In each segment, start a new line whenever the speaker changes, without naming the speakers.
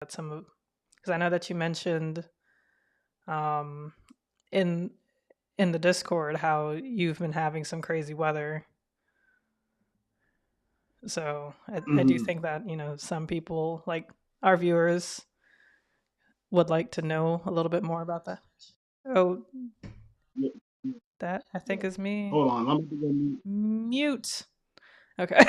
some of, because I know that you mentioned um, in in the Discord how you've been having some crazy weather. So I do
Mhm.
think that some people like our viewers would like to know a little bit more about that. Oh,
Yeah, yeah,
that I think
yeah.
is me.
Hold on, I'm about to go mute.
Mute. Okay.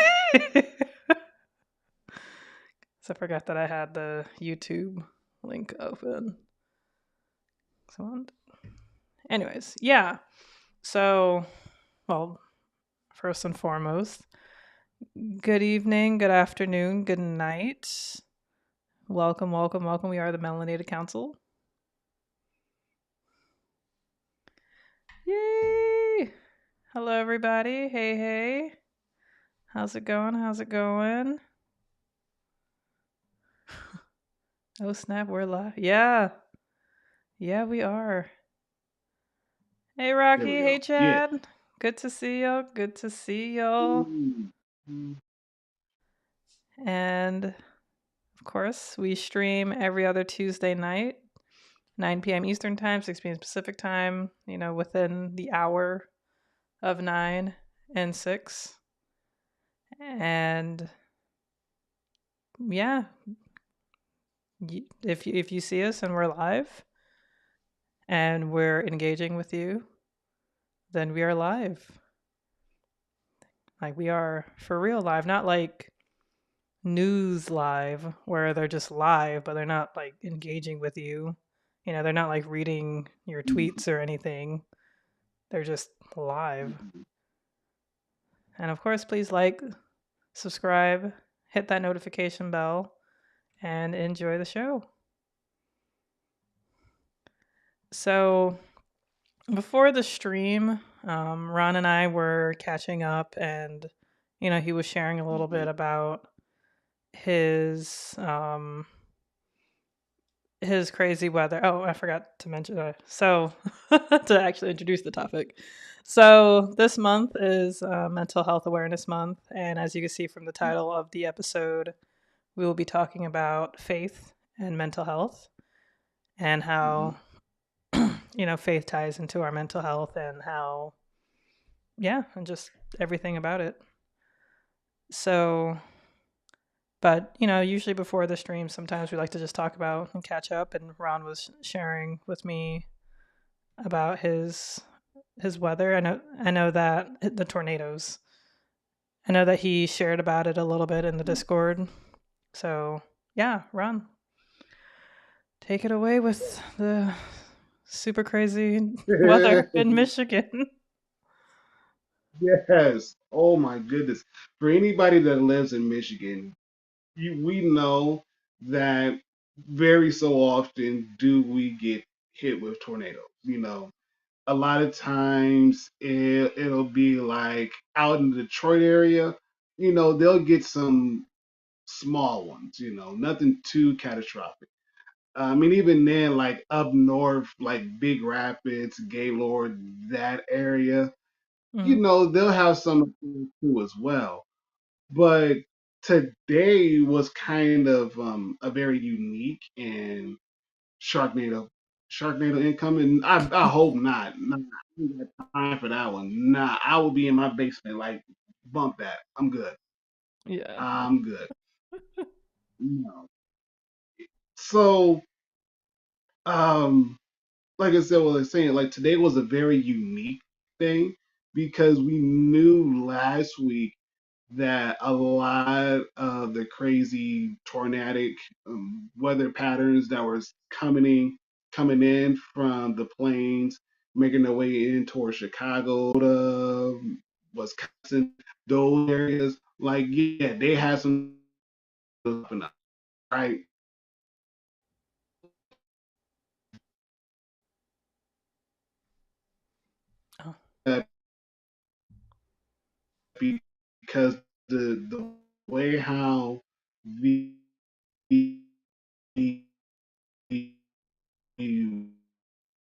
So I forgot that I had the YouTube link open. So, anyways, yeah. So, well, first and foremost, good evening, good afternoon, good night. Welcome, welcome, welcome. We are the Melanated Council. Yay! Hello, everybody. Hey, hey. How's it going? How's it going? Oh, snap. We're live. Yeah. Yeah, we are. Hey,
There we
Rocky. Hey,
go. Yeah.
Chad. Good to see y'all. Good to see y'all.
Mm, mm,
And of course, we stream every other Tuesday night, 9 p.m. Eastern Time, 6 p.m. Pacific Time, within the hour of 9 and 6. And yeah, if you see us and we're live and we're engaging with you, then we are live. Like we are for real live, not like news live where they're just live, but they're not like engaging with you. They're not like reading your
mm,
tweets or anything. They're just live.
mm.
And of course, please like, subscribe, hit that notification bell, and enjoy the show. So, before the stream, Ron and I were catching up, and he was sharing a little bit
Okay.
about his his crazy weather. Oh, I forgot to mention that. So, to actually introduce the topic. So, this month is Mental Health Awareness Month. And as you can see from the title of the episode, we will be talking about faith and mental health and
Mm-hmm.
how, faith ties into our mental health and how, yeah, and just everything about it. So, but, usually before the stream, sometimes we like to just talk about and catch up. And Ron was sharing with me about his weather. I know that the tornadoes. I know that he shared about it a little bit in the Discord. So yeah, Ron, take it away with the super crazy weather in Michigan.
Yes. Oh my goodness. For anybody that lives in Michigan, we know that very so often do we get hit with tornadoes. A lot of times it'll be like out in the Detroit area, they'll get some small ones, nothing too catastrophic. I mean, even then, like up north, like Big Rapids, Gaylord, that area,
Mm.
they'll have some of those too as well. But today was kind of a very unique and Sharknado, Sharknado incoming. I hope not. Nah, I ain't got time for that one. Nah, I will be in my basement. Like, bump that. I'm good.
Yeah.
I'm good. No. So, um, like I said, what I was saying, like today was a very unique thing because we knew last week that a lot of the crazy tornadic weather patterns that was coming in from the plains, making their way in towards Chicago, Wisconsin, those areas. Like, yeah, they had some open up, right?
Oh.
Uh, because the way how the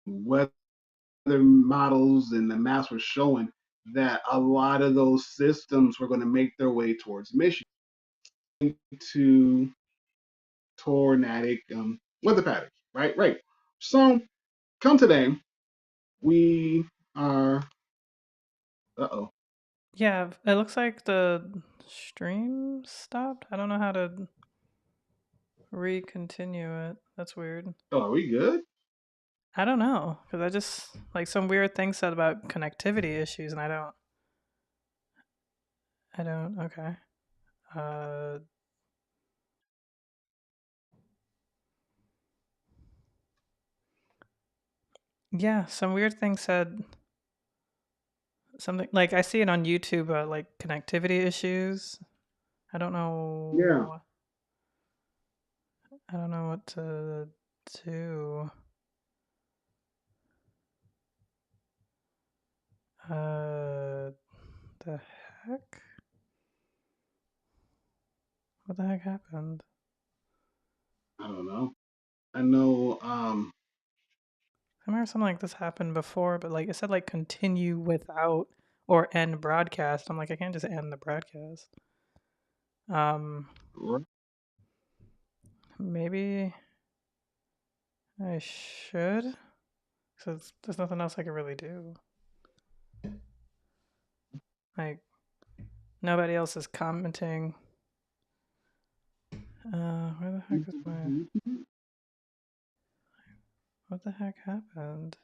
weather models and the maps were showing that a lot of those systems were going to make their way towards Michigan to tornadic weather patterns, right? Right. So come today, we are. Uh-oh.
Yeah, it looks like the stream stopped. I don't know how to re-continue it. That's weird.
Oh, are we good?
I don't know because I just like some weird thing said about connectivity issues, and I don't. Okay. Uh, yeah, some weird thing said something like I see it on YouTube, like connectivity issues. I don't
Yeah.
know. I don't know what to do. The heck? What the heck happened?
I don't know. I know.
I remember something like this happened before, but like it said like continue without or end broadcast. I'm like I can't just end the broadcast. Um,
Right.
maybe I should. Cause there's nothing else I can really do. Like nobody else is commenting. Where the heck is my? What the heck happened?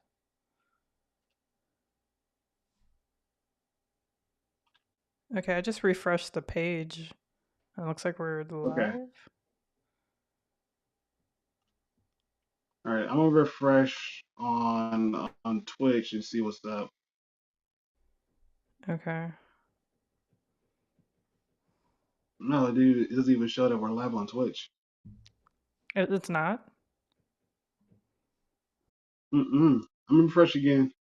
Okay, I just refreshed the page. It looks like we're
Okay.
live.
All right. I'm gonna refresh on Twitch and see what's up.
Okay.
No, dude, it doesn't even show that we're live on Twitch.
It's not.
Mm-mm. I'm gonna refresh again.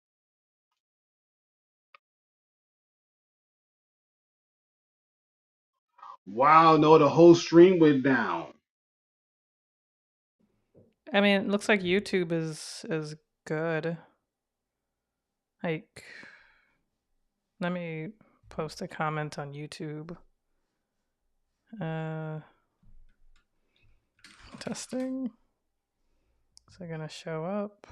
Wow, no, the whole stream went down.
I mean, it looks like YouTube is good. Like, let me post a comment on YouTube. Uh, testing. Is it gonna show up?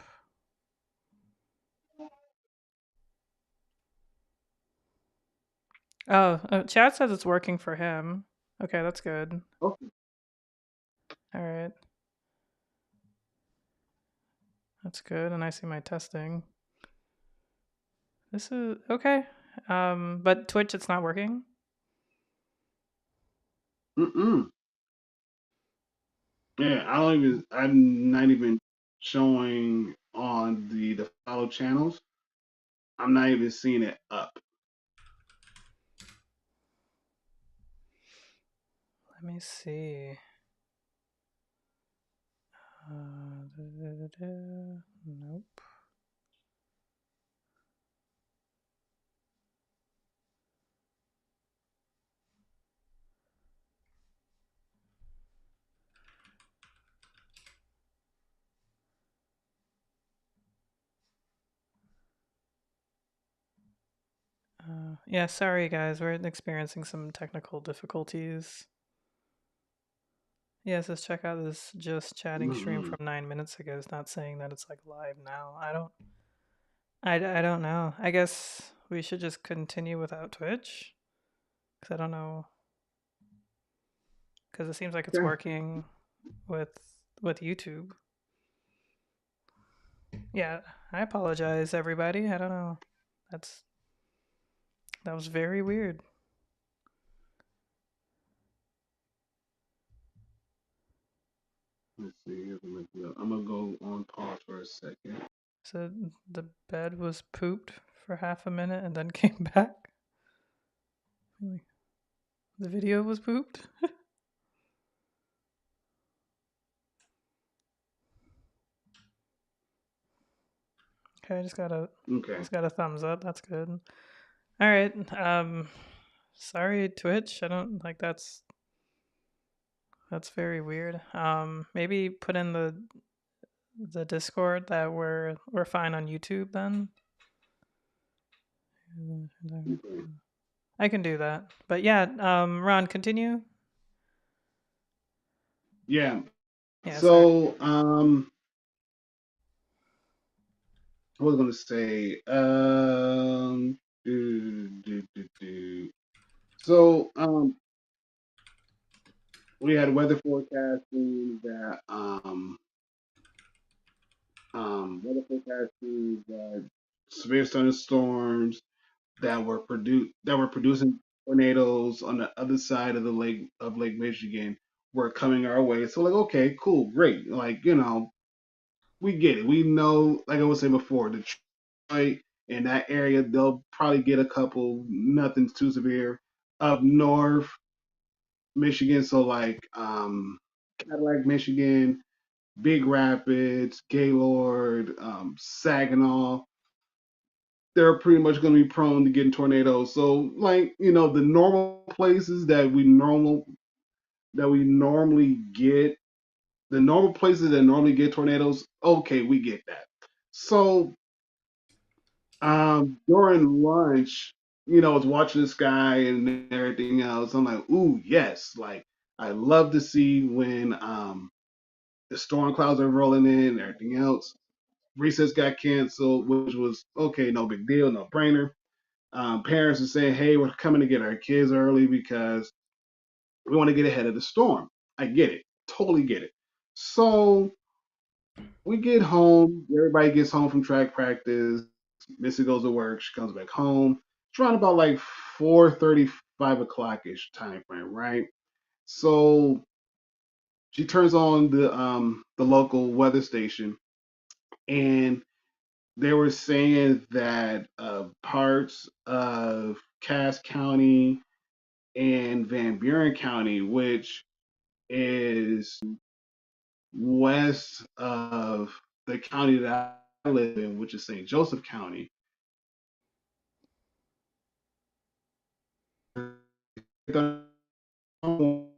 Oh, Chad says it's working for him. Okay, that's good.
Okay.
All right, that's good. And I see my testing. This is okay. But Twitch, it's not working.
Mm-mm. Yeah, I don't even. I'm not even showing on the follow channels. I'm not even seeing it up.
Let me see. Nope. Yeah, sorry guys, we're experiencing some technical difficulties. Yeah, it says check out this just chatting stream
Mm-mm.
from 9 minutes ago. It's not saying that it's like live now. I don't know. I guess we should just continue without Twitch because I don't know because it seems like it's
Okay.
working with with YouTube. Yeah, I apologize everybody. I don't know. That's that was very weird.
Let's see. I'm gonna go on pause for a second.
So the bed was pooped for half a minute and then came back. Like, the video was pooped. Okay, I
Okay.
just got a thumbs up. That's good. All right. Sorry Twitch. I don't like that's very weird. Maybe put in the Discord that we're fine on YouTube then.
Okay.
I can do that. But yeah, Ron, continue.
Yeah.
Yeah, sorry.
So, what was I gonna say? So, we had weather forecasting that, weather forecasting that severe thunderstorms that were producing tornadoes on the other side of the Lake Michigan were coming our way. So like, okay, cool, great. Like, we get it. We know, like I was saying before, Detroit in that area, they'll probably get a couple, nothing too severe. Up north, Michigan, so like Cadillac, Michigan, Big Rapids, Gaylord, Saginaw, they're pretty much going to be prone to getting tornadoes. So, like, the normal places that we normally get, the normal places that normally get tornadoes, okay, we get that. So, during lunch, I was watching the sky and everything else. I'm like, ooh, yes, like I love to see when the storm clouds are rolling in and everything else. Recess got canceled, which was okay, no big deal, no brainer. Parents are saying, hey, we're coming to get our kids early because we want to get ahead of the storm. I get it. Totally get it. So we get home. Everybody gets home from track practice. Missy goes to work. She comes back home. It's around about like 4:30, 5 o'clock ish time frame, right? So she turns on the local weather station, and they were saying that parts of Cass County and Van Buren County, which is west of the county that I live in, which is St. Joseph County. They're on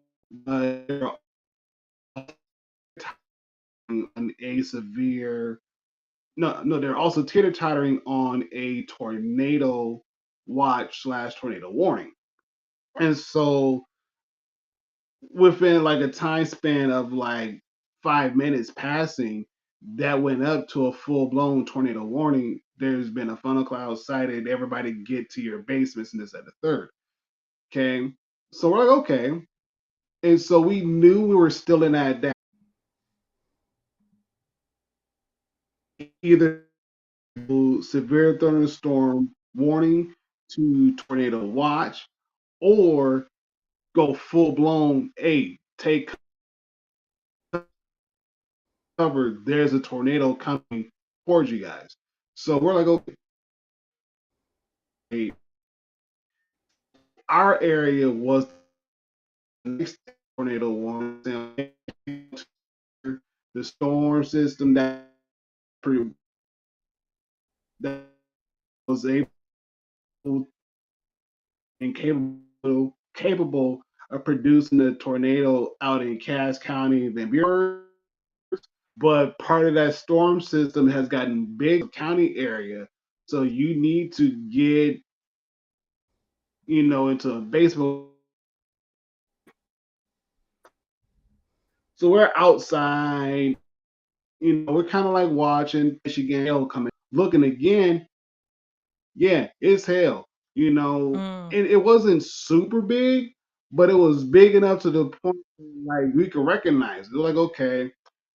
a severe no, they're also teeter tottering on a tornado watch slash tornado warning. And so within like a time span of like 5 minutes passing, that went up to a full blown tornado warning. There's been a funnel cloud sighted. Everybody get to your basements and this at the third. Okay. So we're like, okay. And so we knew we were still in that either severe thunderstorm warning to tornado watch or go full blown, hey, take cover. There's a tornado coming towards you guys. So we're like, okay, our area was the next tornado warning. The storm system that was able and capable of producing a tornado out in Cass County, Van Buren, but part of that storm system has gotten big county area. So you need to get, into a basement. So we're outside, we're kind of like watching Michigan coming, looking again. Yeah, it's hell,
Mm.
and it wasn't super big, but it was big enough to the point like we could recognize it. They're like, okay.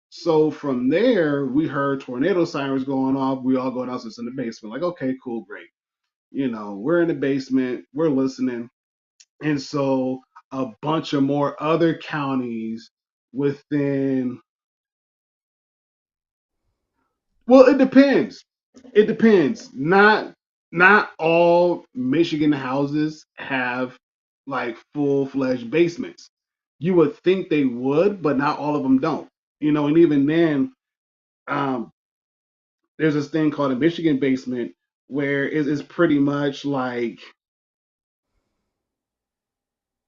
So from there, we heard tornado sirens going off. We all go downstairs in the basement, like, okay, cool, great. We're in the basement, we're listening. And so a bunch of more other counties within, well, it depends. It depends. Not all Michigan houses have like full-fledged basements. You would think they would, but not all of them don't. And even then, um, there's this thing called a Michigan basement where it's pretty much like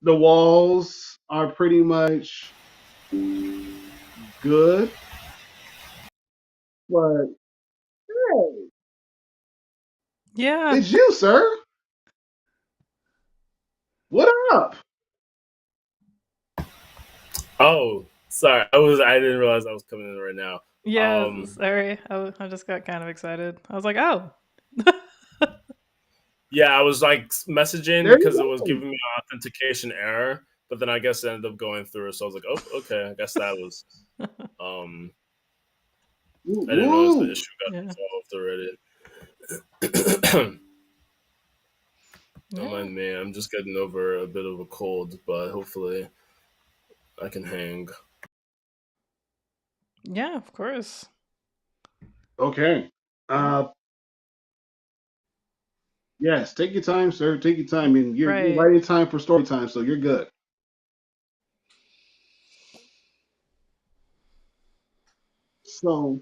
the walls are pretty much good, but hey,
Yeah.
it's you, sir. What up?
Oh. Sorry, I didn't realize I was coming in right now.
Yeah, sorry. I just got kind of excited. I was like, oh.
Yeah, I was like messaging
There you
because it was
go.
giving me an authentication error, but then I guess it ended up going through. So I was like, oh, okay. I guess that was. Um,
Woo,
I didn't realize the
Yeah.
issue
Yeah.
got resolved already. Don't
Yeah.
mind me. I'm just getting over a bit of a cold, but hopefully I can hang.
Yeah, of course.
Okay.
Yeah.
Uh, yes. Take your time, sir. Take your time, and you're
Right.
right in time for story time, so you're good. So,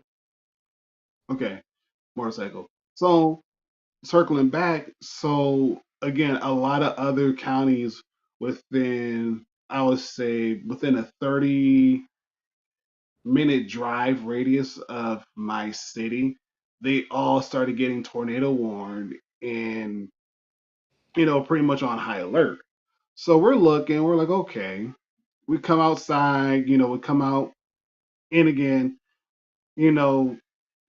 okay, motorcycle. So, circling back, so again, a lot of other counties within, I would say, within a 30-minute drive radius of my city, they all started getting tornado warned and, pretty much on high alert. So we're looking, we're like, okay, we come outside, we come out in again, you know,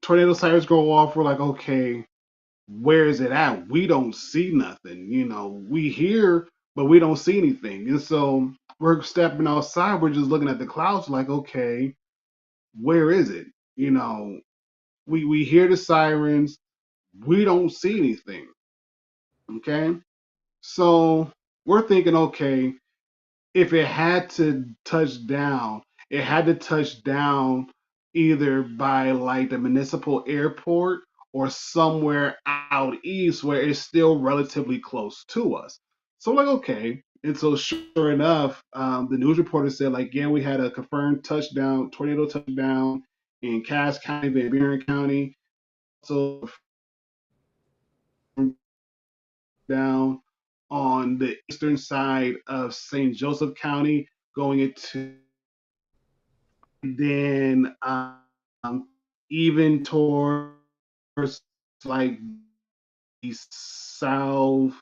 tornado sirens go off. We're like, okay, where is it at? We don't see nothing. We hear, but we don't see anything. And so we're stepping outside. We're just looking at the clouds, like, okay, where is it? You know, we hear the sirens. We don't see anything. Okay. So we're thinking, okay, if it had to touch down, it had to touch down either by like the municipal airport or somewhere out east where it's still relatively close to us. So like okay, and so sure enough, the news reporter said like yeah we had a confirmed touchdown, tornado touchdown in Cass County, Van Buren County, so down on the eastern side of St. Joseph County, going into then even towards like the southeastern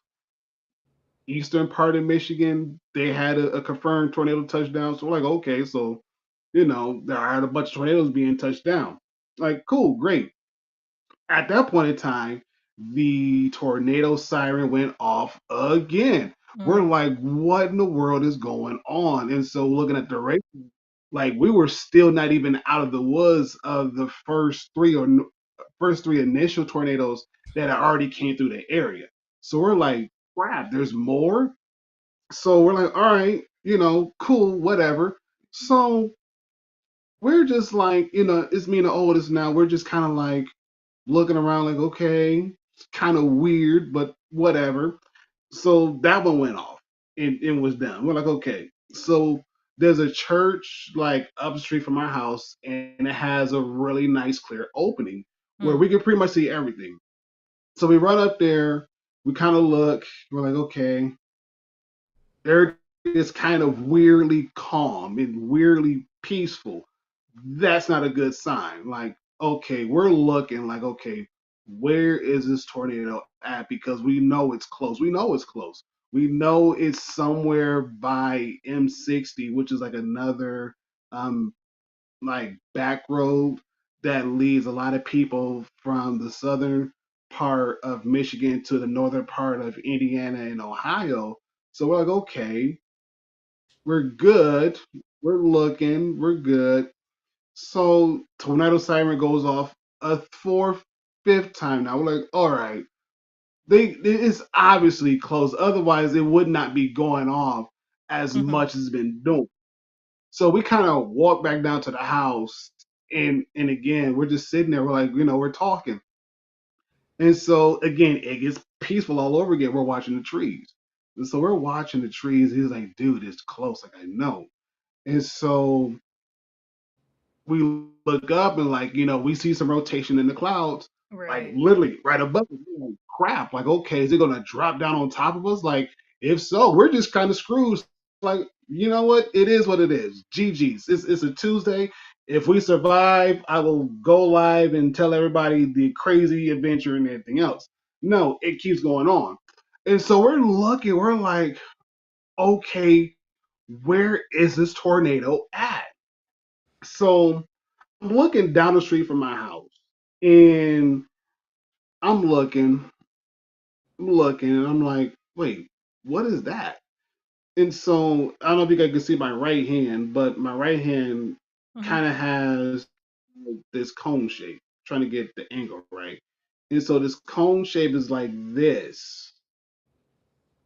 part of Michigan, they had a confirmed tornado touchdown. So we're like, okay, so there are a bunch of tornadoes being touched down. Like, cool, great. At that point in time, the tornado siren went off again. We're
Mm.
like, what in the world is going on? And so looking at the rate, like we were still not even out of the woods of the first three initial tornadoes that had already came through the area. So we're like, crap, there's more. So we're like, all right, cool, whatever. So we're just like, it's me and the oldest now. We're just kind of like looking around, like, okay, it's kind of weird, but whatever. So that one went off and was done. We're like, okay. So there's a church like up the street from our house, and it has a really nice clear opening where
Mm.
we can pretty much see everything. So we run up there, we kind of look, we're like, okay, there is kind of weirdly calm and weirdly peaceful. That's not a good sign. Like, okay, we're looking like, okay, where is this tornado at? Because we know it's close. We know it's close. We know it's somewhere by M60, which is like another um like back road that leads a lot of people from the southern part of Michigan to the northern part of Indiana and Ohio. So we're like, okay, we're good. We're looking, we're good. So tornado siren goes off a fourth, fifth time now. We're like, all right, it's obviously close. Otherwise, it would not be going off as
Mhm.
much as it's been doing. So we kind of walk back down to the house, and again, we're just sitting there. We're like, we're talking, and so again, it gets peaceful all over again. We're watching the trees, and so we're watching the trees. He's like, dude, it's close. Like I know, and so we look up and like we see some rotation in the clouds, like
Right.
literally right above us. We're like, crap, like okay, is it gonna drop down on top of us? Like if so, we're just kind of screwed. Like you know what, it is what it is. GG's, it's a Tuesday. If we survive, I will go live and tell everybody the crazy adventure and everything else. No, it keeps going on, and so we're looking, we're like, okay, where is this tornado at? So I'm looking down the street from my house, and I'm looking, I'm looking, and I'm like, wait, what is that? And so I don't know if you guys can see my right hand, but my right hand
Mhm.
kind of has this cone shape, trying to get the angle right. And so this cone shape is like this,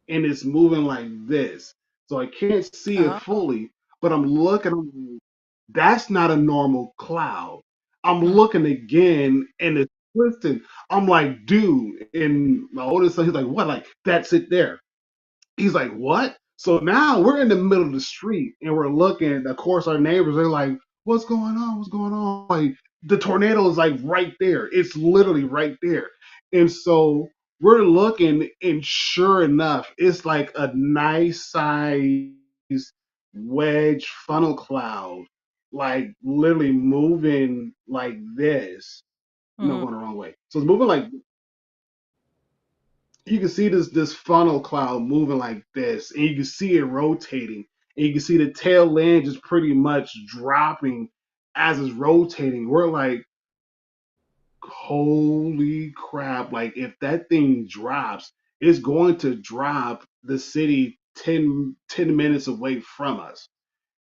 and it's moving like this. So I can't see it
Oh.
fully, but I'm looking, I'm like, that's not a normal cloud. I'm
Mm.
looking again, and it's twisting. I'm like, dude, and my oldest son, he's like, what? Like, that's it there. He's like, what? So now we're in the middle of the street and we're looking. Of course, our neighbors are like, what's going on? What's going on? Like, the tornado is like right there. It's literally right there. And so we're looking, and sure enough, it's like a nice size wedge funnel cloud, like literally moving like this. No,
Mm.
going the wrong way. So it's moving like, you can see this funnel cloud moving like this, and you can see it rotating, and you can see the tail end just pretty much dropping as it's rotating. We're like, holy crap! Like if that thing drops, it's going to drop the city 10 minutes away from us.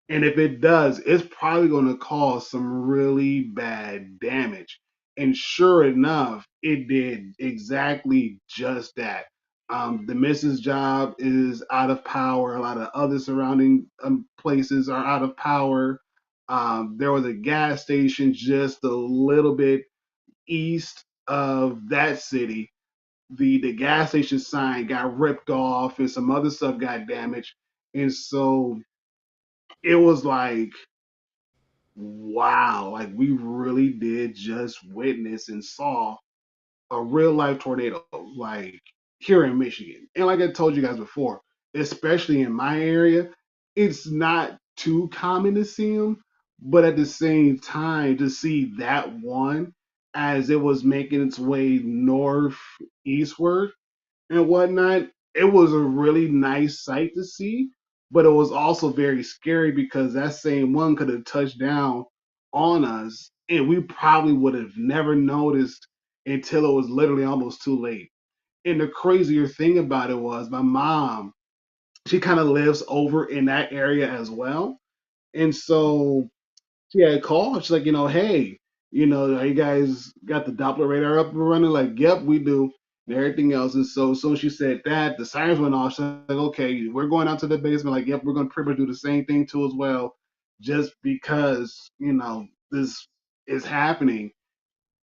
And if it does, it's probably going to cause some really bad damage. And sure enough, it did exactly just that. The missus job is out of power. A lot of other surrounding places are out of power. There was a gas station just a little bit east of that city. The gas station sign got ripped off, and some other stuff got damaged. And so it was like, wow, like we really did just witness and saw a real life tornado, like here in Michigan. And like I told you guys before, especially in my area, it's not too common to see them, but at the same time, to see that one as it was making its way northeastward and whatnot, it was a really nice sight to see, but it was also very scary because that same one could have touched down on us, and we probably would have never noticed until it was literally almost too late. And the crazier thing about it was my mom, she kind of lives over in that area as well. And so she had called. She's like, hey, are you guys got the Doppler radar up and running? Like, yep, we do, and everything else. And so, as soon as she said that, the sirens went off. She's like, okay, we're going out to the basement. Like, yep, we're going to pretty much do the same thing too as well, just because this is happening.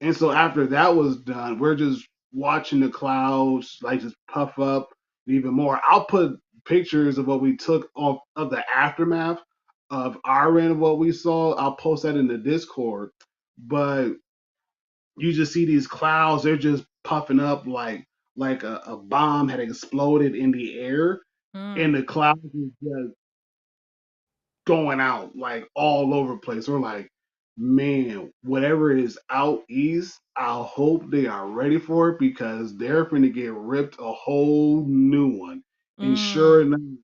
And so after that was done, we're just watching the clouds like just puff up even more. I'll put pictures of what we took of the aftermath of our end of what we saw. I'll post that in the Discord. But you just see these clouds, they're just puffing up like a bomb had exploded in the air,
Mm.
and the clouds is just going out like all over the place. We're like, man, whatever is out east, I hope they are ready for it because they're going to get ripped a whole new one. And
Mm.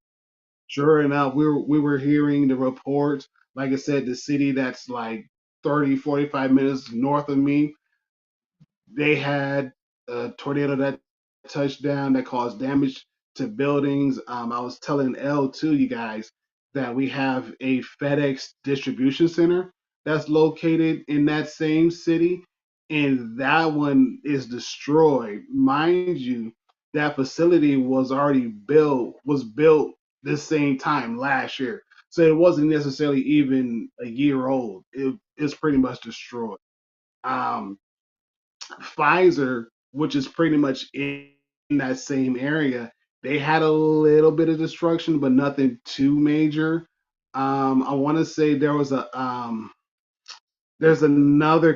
sure enough, we were hearing the reports. Like I said, the city that's like 30, 45 minutes north of me, they had a tornado that touched down that caused damage to buildings. I was telling L too, you guys, that we have a FedEx distribution center that's located in that same city, and that one is destroyed. Mind you, that facility was built this same time last year. So it wasn't necessarily even a year old. It's pretty much destroyed. Um, Pfizer, which is pretty much in that same area, they had a little bit of destruction, but nothing too major. I want to say there's another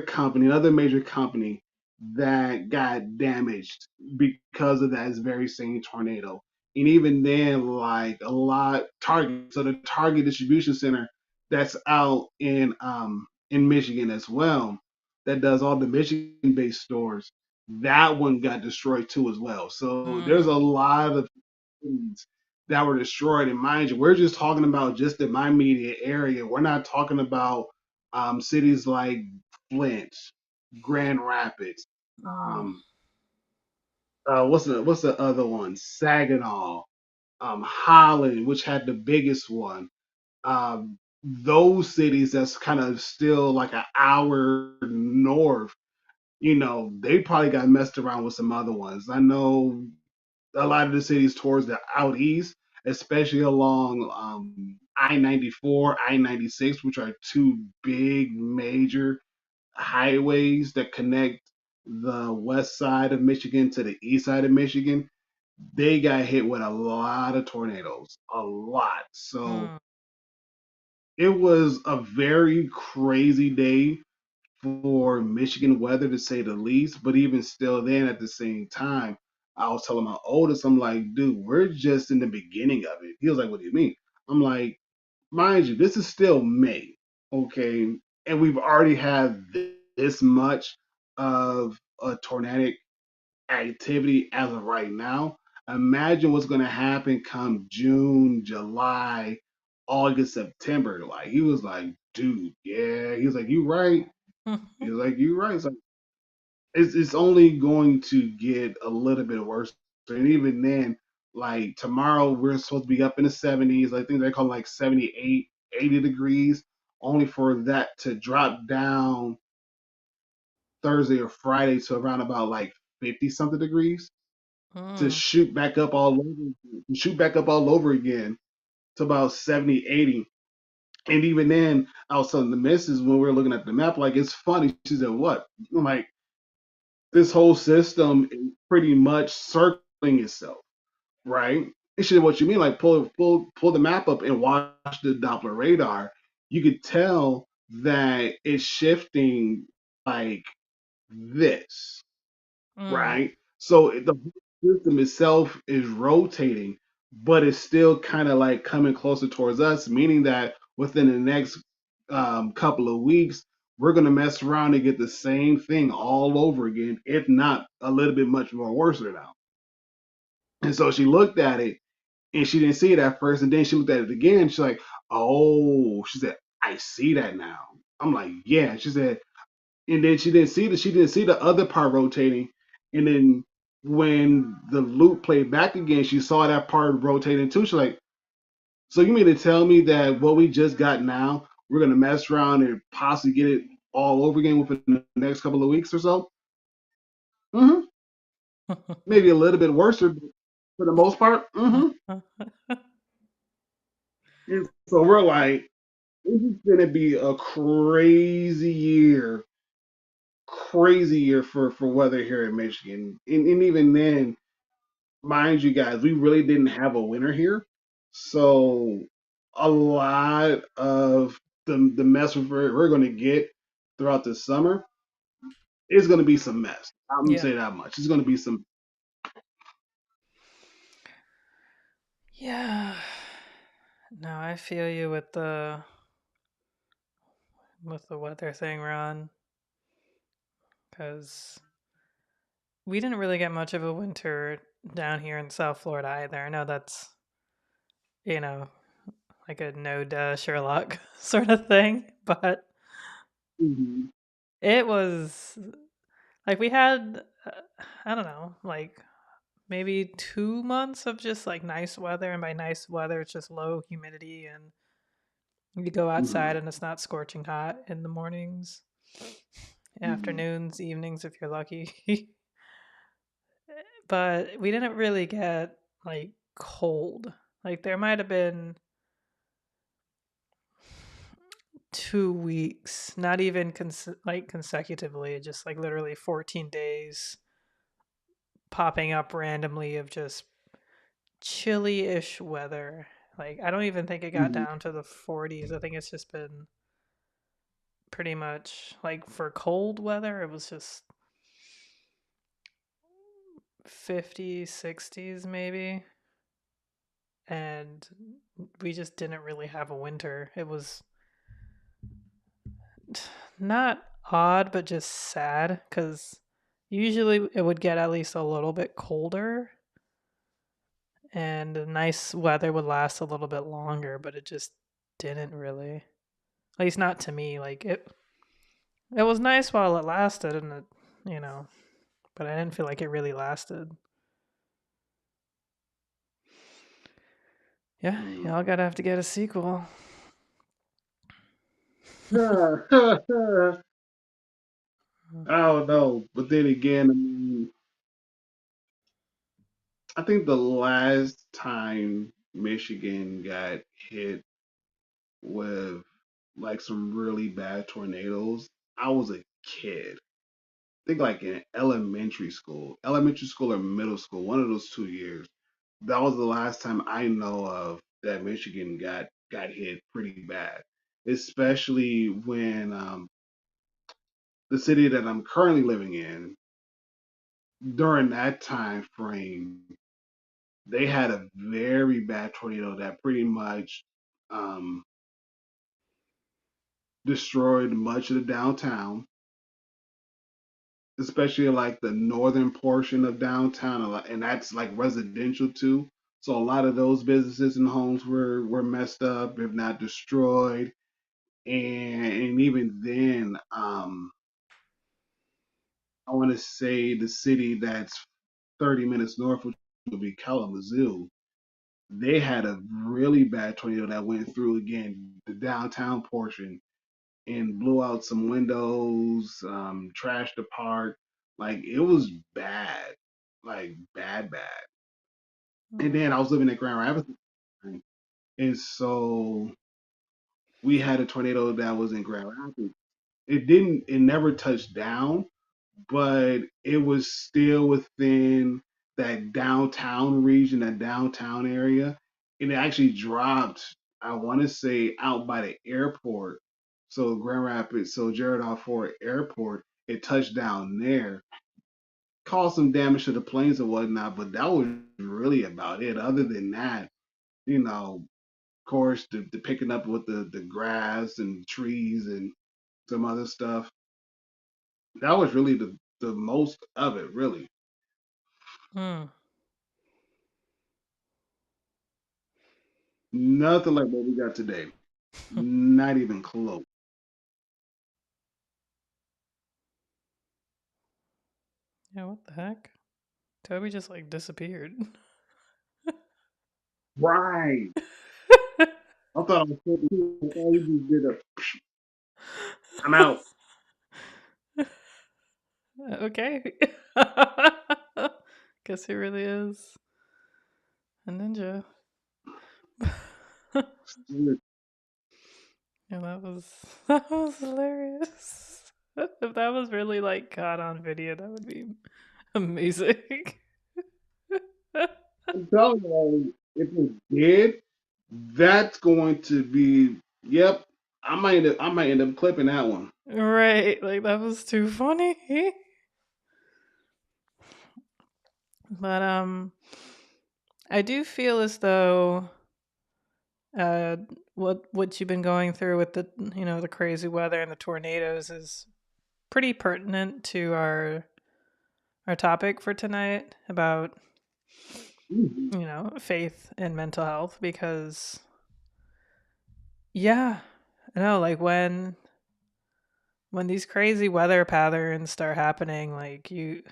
major company that got damaged because of that very same tornado. And even then, like a lot Target, so the Target distribution center that's out in Michigan as well, that does all the Michigan based stores, that one got destroyed too as well. So there's
Mm.
a lot of things that were destroyed. And mind you, we're just talking about just in my immediate area. We're not talking about Cities like Flint, Grand Rapids,
Mm.
um, what's the other one? Saginaw, Holland, which had the biggest one. Those cities that's kind of still like an hour north, they probably got messed around with some other ones. I know a lot of the cities towards the out east, especially along I-94, I-96, which are two big major highways that connect the west side of Michigan to the east side of Michigan. They got hit with a lot of tornadoes, a lot. So
Mm.
it was a very crazy day for Michigan weather to say the least. But even still, then at the same time, I was telling my oldest, I'm like, dude, we're just in the beginning of it. He was like, what do you mean? I'm like, mind you, this is still May, okay, and we've already had this much of a tornadic activity as of right now. Imagine what's going to happen come June, July, August, September. Like he was like, dude, yeah. He was like, you right. He was like, you right. It's only going to get a little bit worse. And even then, like tomorrow, we're supposed to be up in the 70s. I think they call it like 78, 80 degrees, only for that to drop down Thursday or Friday to around about like 50 something degrees to
Mm.
shoot back up all over again to about 70, 80. And even then, I was telling the missus when we were looking at the map, like it's funny. She said, "What?" I'm like, this whole system is pretty much circling itself, right? And she said, "What you mean?" Like pull the map up and watch the Doppler radar. You could tell that it's shifting like this,
Mm.
right? So the system itself is rotating, but it's still kind of like coming closer towards us, meaning that within the next couple of weeks, we're going to mess around and get the same thing all over again, if not a little bit much more worse now. And so she looked at it and she didn't see it at first, and then she looked at it again. She's like, "Oh," she said, "I see that now." I'm like, "Yeah." She said, and then she didn't see the other part rotating, and then when the loop played back again, she saw that part rotating too. She's like, so you mean to tell me that what we just got now, we're gonna mess around and possibly get it all over again within the next couple of weeks or so? Mm-hmm. Maybe a little bit worse but for the most part. Mm-hmm. And so we're like, this is gonna be a crazy year for weather here in Michigan. And even then, mind you guys, we really didn't have a winter here. So a lot of the mess we're going to get throughout the summer is going to be some mess. I'm going to
Yeah.
say that much. It's going to be some.
Yeah. No, I feel you with the weather thing, Ron, because we didn't really get much of a winter down here in South Florida either. I know that's, you know, like a no duh Sherlock sort of thing, but
Mhm.
it was like we had, I don't know, like maybe 2 months of just like nice weather. And by nice weather, it's just low humidity and you go outside
Mhm.
and it's not scorching hot in the mornings,
Mhm.
afternoons, evenings if you're lucky. But we didn't really get like cold. Like there might have been 2 weeks, not even like consecutively, just like literally 14 days popping up randomly of just chilly-ish weather. Like I don't even think it got
Mhm.
down to the 40s. I think it's just been pretty much like for cold weather, it was just 50s, 60s maybe. And we just didn't really have a winter. It was not odd, but just sad because usually it would get at least a little bit colder and the nice weather would last a little bit longer, but it just didn't really. At least not to me. Like it was nice while it lasted, and it, you know, but I didn't feel like it really lasted. Yeah,
Mm.
y'all gotta have to get a sequel.
I don't know, but then again, I mean, I think the last time Michigan got hit with like some really bad tornadoes, I was a kid. I think like in elementary school or middle school, one of those 2 years. That was the last time I know of that Michigan got hit pretty bad, especially when the city that I'm currently living in during that time frame, they had a very bad tornado that pretty much um, destroyed much of the downtown, especially like the northern portion of downtown, and that's like residential too. So a lot of those businesses and homes were messed up, if not destroyed. And even then, I want to say the city that's 30 minutes north, which would be Kalamazoo, they had a really bad tornado that went through again the downtown portion and blew out some windows, trashed the park. Like it was bad, like bad, bad. And then I was living in Grand Rapids, and so we had a tornado that was in Grand Rapids. It never touched down, but it was still within that downtown region, that downtown area. And it actually dropped, I want to say, out by the airport. So Grand Rapids, so Jared R. Ford Airport, it touched down there, caused some damage to the planes and whatnot, but that was really about it. Other than that, of course, the picking up with the grass and trees and some other stuff. That was really the most of it, really.
Hmm.
Nothing like what we got today. Not even close.
Yeah, what the heck? Toby just like disappeared.
Right. I thought I was thinking, I thought he just did a. I'm out.
Okay. Guess he really is a ninja. Yeah, that was hilarious. If that was really like caught on video, that would be amazing.
I'm telling you, if it did, that's going to be. Yep. I might end up clipping that one.
Right, like that was too funny. But I do feel as though uh what you've been going through with the the crazy weather and the tornadoes is pretty pertinent to our topic for tonight about
Mhm.
faith and mental health because yeah, I know like when these crazy weather patterns start happening like you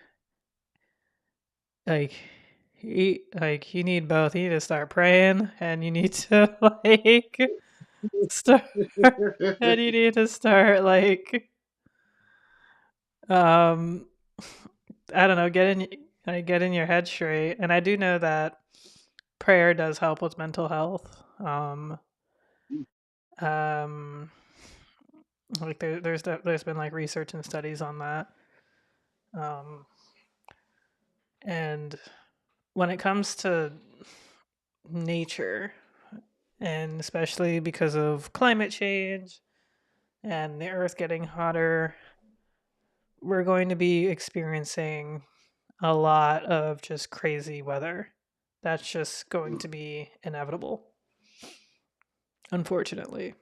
need both. You need to start praying and you need to start and you need to start um I don't know, get in your head straight. And I do know that prayer does help with mental health. Um like there's been like research and studies on that. Um and when it comes to nature, and especially because of climate change and the earth getting hotter, we're going to be experiencing a lot of just crazy weather. That's just going to be inevitable, unfortunately.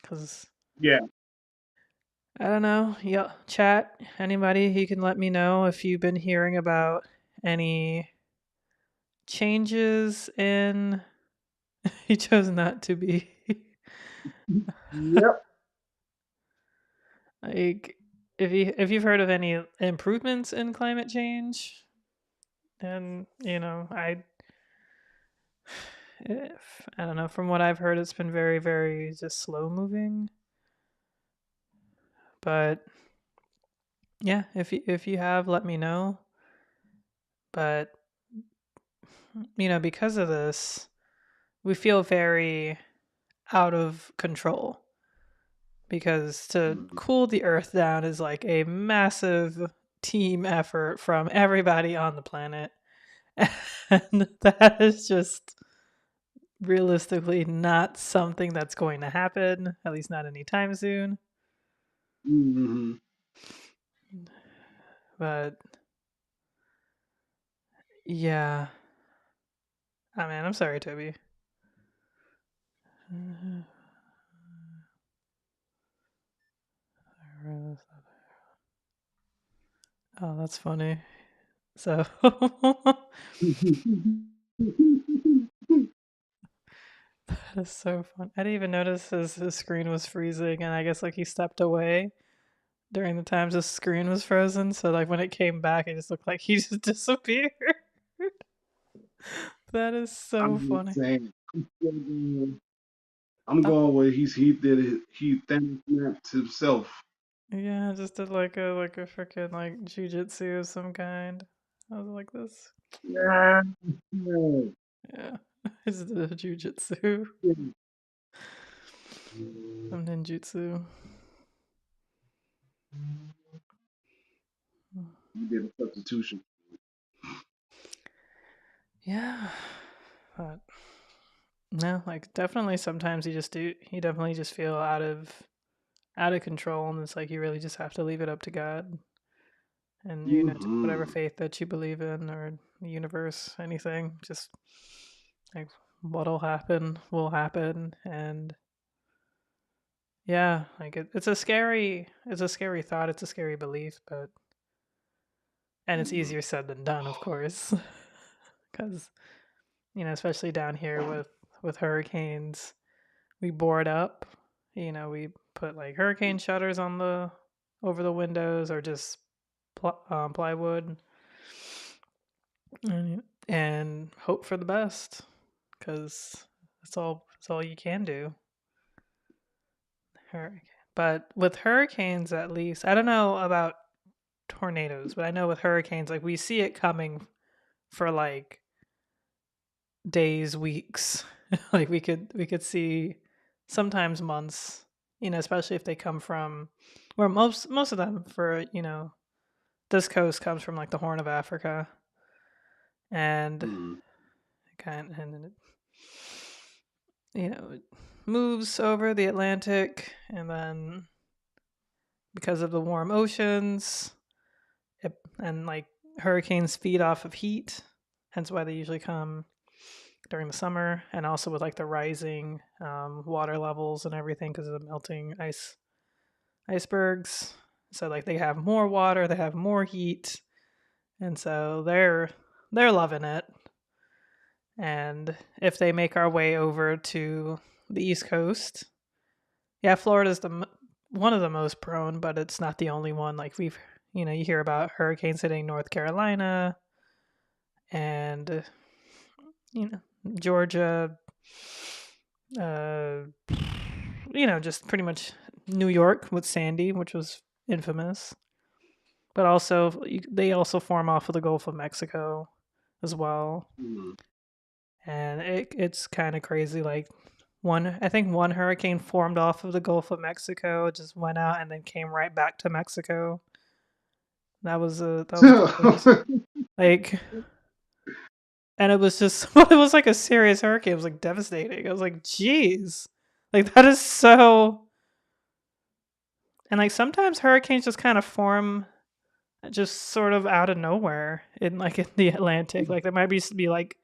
Because
Yeah.
I don't know, yeah, chat, anybody, you can let me know if you've been hearing about any changes in. He chose not to be.
Yep.
Like, if you've heard of any improvements in climate change, and I don't know. From what I've heard, it's been very, very just slow moving. But yeah, if you have, let me know. But because of this, we feel very out of control because to
Mhm.
cool the earth down is like a massive team effort from everybody on the planet. And that is just realistically not something that's going to happen, at least not anytime soon.
Mhm.
But yeah. Oh man, I'm sorry, Toby. Oh, that's funny. So that's so fun. I didn't even notice his screen was freezing, and I guess like he stepped away during the times his screen was frozen. So like when it came back, it just looked like he just disappeared. That is so
I'm just
funny.
saying. I'm
Oh,
going where he Thanos snapped himself.
yeah, just did like a freaking like jujitsu of some kind. I was like this.
Yeah.
Yeah, I just did a jujitsu, some ninjutsu.
You did a substitution.
Yeah, but no, like definitely sometimes you definitely just feel out of control, and it's like you really just have to leave it up to God and just whatever
Hmm.
faith that you believe in or the universe, anything, just like what'll happen will happen. And yeah, like it's a scary thought, it's a scary belief, but and it's
Hmm.
easier said than done, of course. Because especially down here with hurricanes, we board up. We put like hurricane shutters on the over the windows or just plywood, and hope for the best because that's all you can do. Hurricane. But with hurricanes, at least I don't know about tornadoes, but I know with hurricanes, like we see it coming for like days, weeks. Like we could see sometimes months, especially if they come from where most of them for, this coast comes from like the Horn of Africa and
Hmm.
it, it moves over the Atlantic, and then because of the warm oceans, and like hurricanes feed off of heat, hence why they usually come during the summer, and also with like the rising water levels and everything because of the melting icebergs. So like they have more water, they have more heat, and so they're loving it. And if they make our way over to the East Coast, yeah, Florida's one of the most prone, but it's not the only one. Like you hear about hurricanes hitting North Carolina and you know, Georgia, uh, just pretty much New York with Sandy, which was infamous. But also, they also form off of the Gulf of Mexico as well,
Hmm.
and it's kind of crazy. Like I think one hurricane formed off of the Gulf of Mexico, just went out and then came right back to Mexico. That was crazy. Like, and it was just it was like a serious hurricane. It was like devastating. I was like, geez, like that is so. And like sometimes hurricanes just kind of form just sort of out of nowhere in the Atlantic. Like there might be like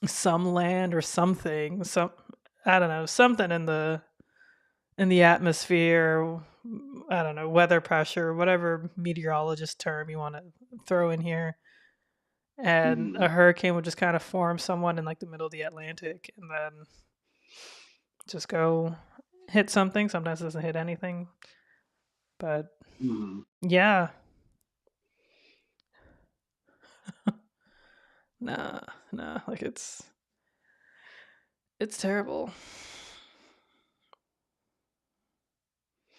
some land or something, some I don't know, something in the atmosphere. I don't know, weather pressure, whatever meteorologist term you want to throw in here. And
Hmm.
a hurricane would just kind of form someone in like the middle of the Atlantic and then just go hit something. Sometimes it doesn't hit anything. But
Mhm.
yeah, nah, nah, like it's terrible.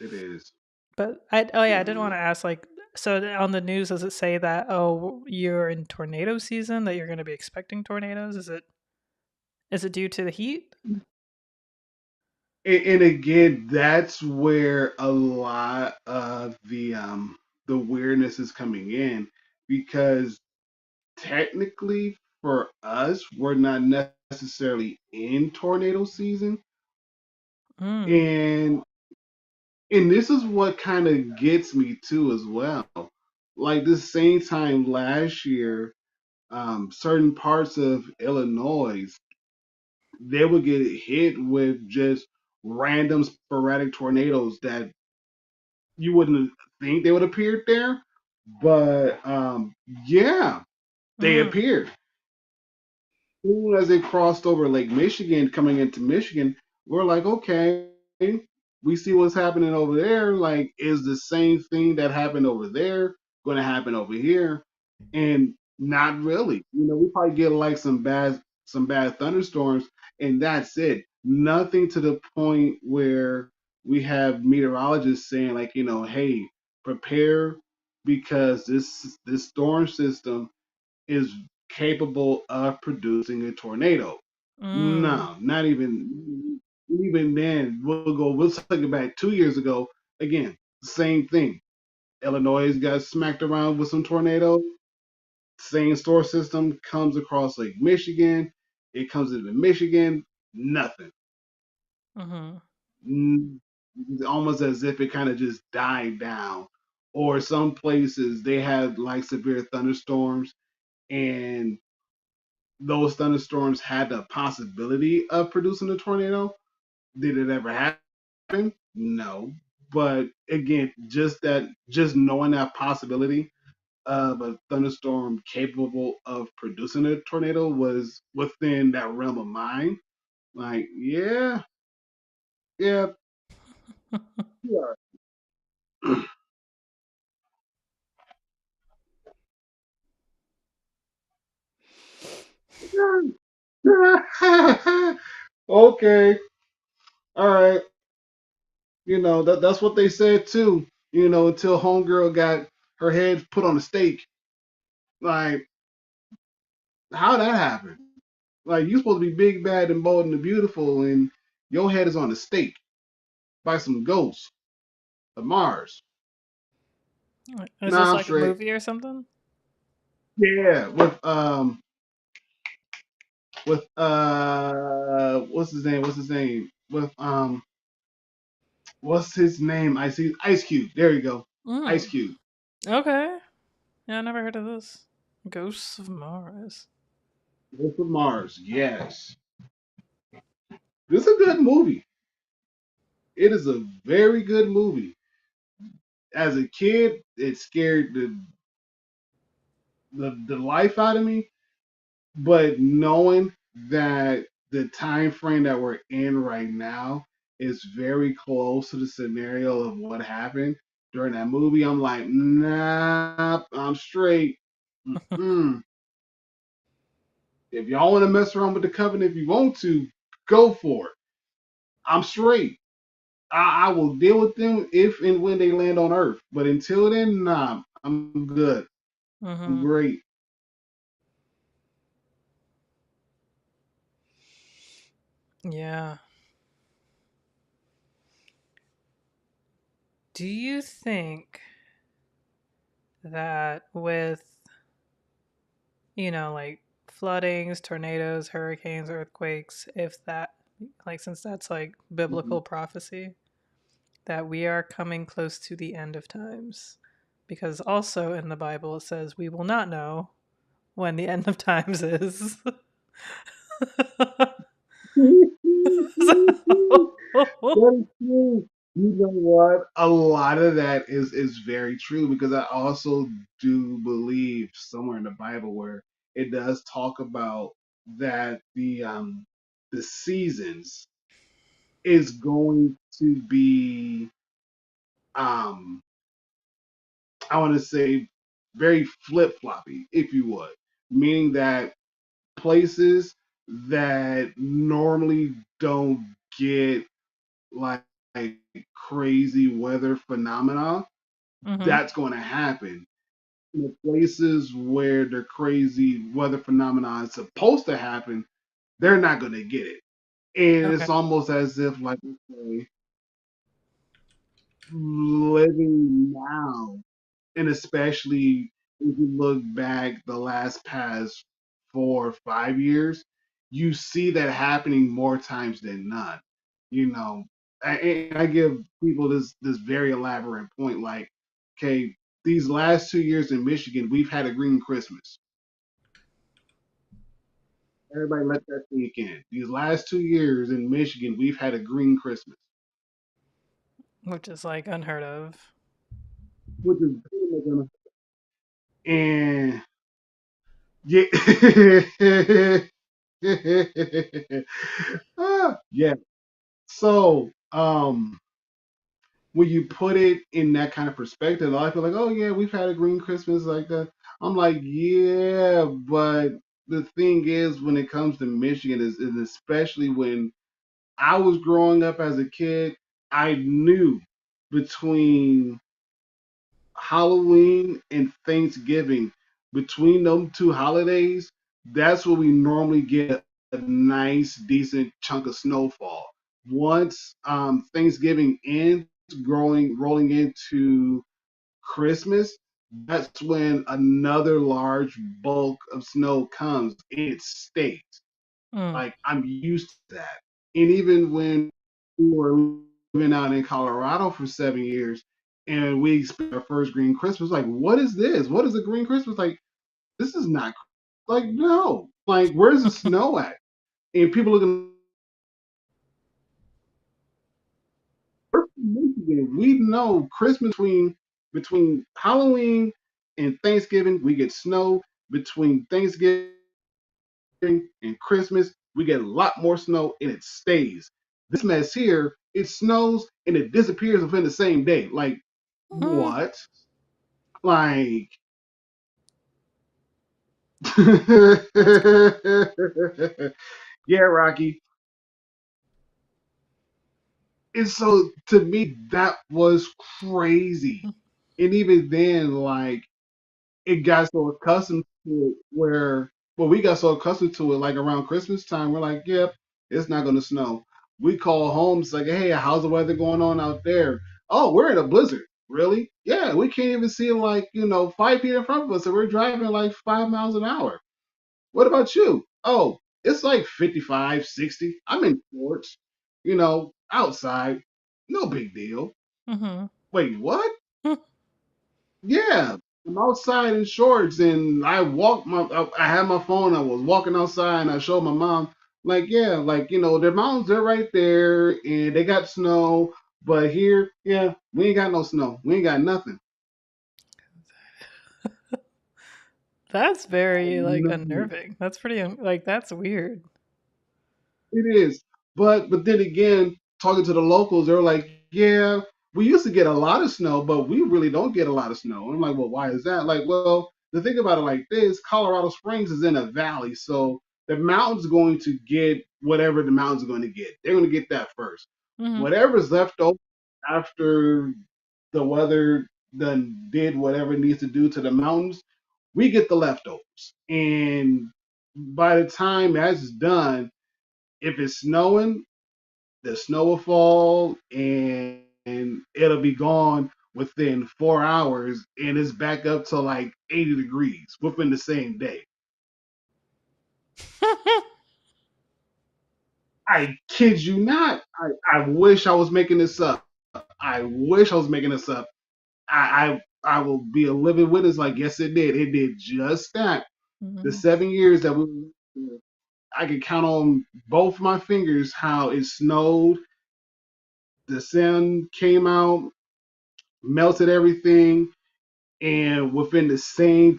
It is.
But oh yeah, I did want
Mhm.
to ask, like, so on the news, does it say that, oh, you're in tornado season, that you're going to be expecting tornadoes? Is it due to the heat?
And again, that's where a lot of the weirdness is coming in, because technically for us, we're not necessarily in tornado season,
Mm.
and this is what kind of gets me too as well. Like the same time last year, certain parts of Illinois, they would get hit with just random sporadic tornadoes that you wouldn't think they would appear there, but yeah, they
Mm.
appeared. Soon as they crossed over Lake Michigan, coming into Michigan, we're like, okay, we see what's happening over there. Like, is the same thing that happened over there going to happen over here? And not really. We probably get like some bad thunderstorms, and that's it. Nothing to the point where we have meteorologists saying like, hey, prepare, because this storm system is capable of producing a tornado.
Mm.
No, not even. Even then, we'll take it back 2 years ago. Again, same thing. Illinois got smacked around with some tornadoes. Same store system comes across Lake Michigan. It comes into Michigan. Nothing.
Mm-hmm.
Mm, Almost as if it kind of just died down. Or some places they had like severe thunderstorms, and those thunderstorms had the possibility of producing a tornado. Did it ever happen? No. But again, just knowing that possibility of a thunderstorm capable of producing a tornado was within that realm of mind. Like, yeah, yeah, yeah. Okay, all right. That's what they said too. Until homegirl got her head put on a stake. Like, how that happened? Like, you supposed to be big, bad, and bold and beautiful, and your head is on a stake by some ghosts of Mars.
Is this
Nah, I'm
like a
straight.
movie or something?
Yeah, what's his name? What's his name? What's his name? Ice Cube. There you go. Ice
Mm.
Cube.
Okay. Yeah, I never heard of this. Ghosts of Mars.
Ghost of Mars. Yes, this is a good movie. It is a very good movie. As a kid, it scared the life out of me, but knowing that the time frame that we're in right now is very close to the scenario of what happened during that movie, I'm like, nah, I'm straight. Mm-mm. If y'all want to mess around with the covenant, if you want to, go for it. I'm straight. I will deal with them if and when they land on Earth. But until then, nah, I'm good. I'm
Mm-hmm.
great.
Yeah. Do you think that with, like floodings, tornadoes, hurricanes, earthquakes, if that, like, since that's like
Mhm.
biblical prophecy, that we are coming close to the end of times? Because also in the Bible it says we will not know when the end of times is. So-
That is true. You know what? A lot of that is very true, because I also do believe somewhere in the Bible where it does talk about that the seasons is going to be I want to say, very flip floppy, if you would, meaning that places that normally don't get like crazy weather phenomena,
Mm-hmm.
that's going to happen. The places where the crazy weather phenomena is supposed to happen, they're not going to get it. And
Okay.
it's almost as if, like, okay, living now, and especially if you look back the last past 4 or 5 years, you see that happening more times than not. You know, I give people this very elaborate point, like, okay, these last 2 years in Michigan, we've had a green Christmas. Everybody let that sink in. These last 2 years in Michigan, we've had a green Christmas,
Which is like unheard of.
which is pretty much and yeah. Yeah. So, when you put it in that kind of perspective, a lot of people are like, oh yeah, we've had a green Christmas like that. I'm like, yeah, but the thing is, when it comes to Michigan, is especially when I was growing up as a kid, I knew between Halloween and Thanksgiving, between them two holidays, that's where we normally get a nice, decent chunk of snowfall. Once Thanksgiving ends, rolling into Christmas, that's when another large bulk of snow comes. It stays.
Mm.
Like, I'm used to that. And even when we were living out in Colorado for 7 years and we experienced our first green Christmas, like, what is this? What is a green Christmas? Like, this is not like, no. Like, where's the snow at? And people looking, we're from Michigan. We know Christmas between Halloween and Thanksgiving, we get snow. Between Thanksgiving and Christmas, we get a lot more snow and it stays. This mess here, it snows and it disappears within the same day. Like,
Mm.
what? Like,
That's
yeah, Rocky. And so to me, that was crazy.
cool.
And even then, like, it got so accustomed to it where, well, we got so accustomed to it, like around Christmas time, we're like, yep, it's not gonna snow. We call home, it's like, hey, how's the weather going on out there? Oh, we're in a blizzard. Really? Yeah, we can't even see like, 5 feet in front of us, and we're driving like 5 miles an hour. What about you? Oh, it's like 55, 60. I'm in shorts, outside. No big deal.
Mm-hmm.
Wait, what? Yeah, I'm outside in shorts, and I had my phone. I was walking outside, and I showed my mom, like, yeah, like, their mountains, they're right there, and they got snow. But here, yeah, we ain't got no snow. We ain't got nothing.
That's very like
No.
unnerving. That's pretty like that's weird.
It is. But then again, talking to the locals, they're like, yeah, we used to get a lot of snow, but we really don't get a lot of snow. And I'm like, well, why is that? Like, well, the thing about it like this, Colorado Springs is in a valley, so the mountain's going to get whatever the mountain's going to get. They're going to get that first.
Mm-hmm.
Whatever's left over after the weather done did whatever it needs to do to the mountains, we get the leftovers. And by the time that's done, if it's snowing, the snow will fall and it'll be gone within 4 hours, and it's back up to like 80 degrees within the same day. I kid you not. I wish I was making this up. I wish I was making this up. I will be a living witness. Like, yes, it did. It did just that. The
Mm-hmm.
7 years that we were, I could count on both my fingers how it snowed. The sun came out, melted everything, and within the same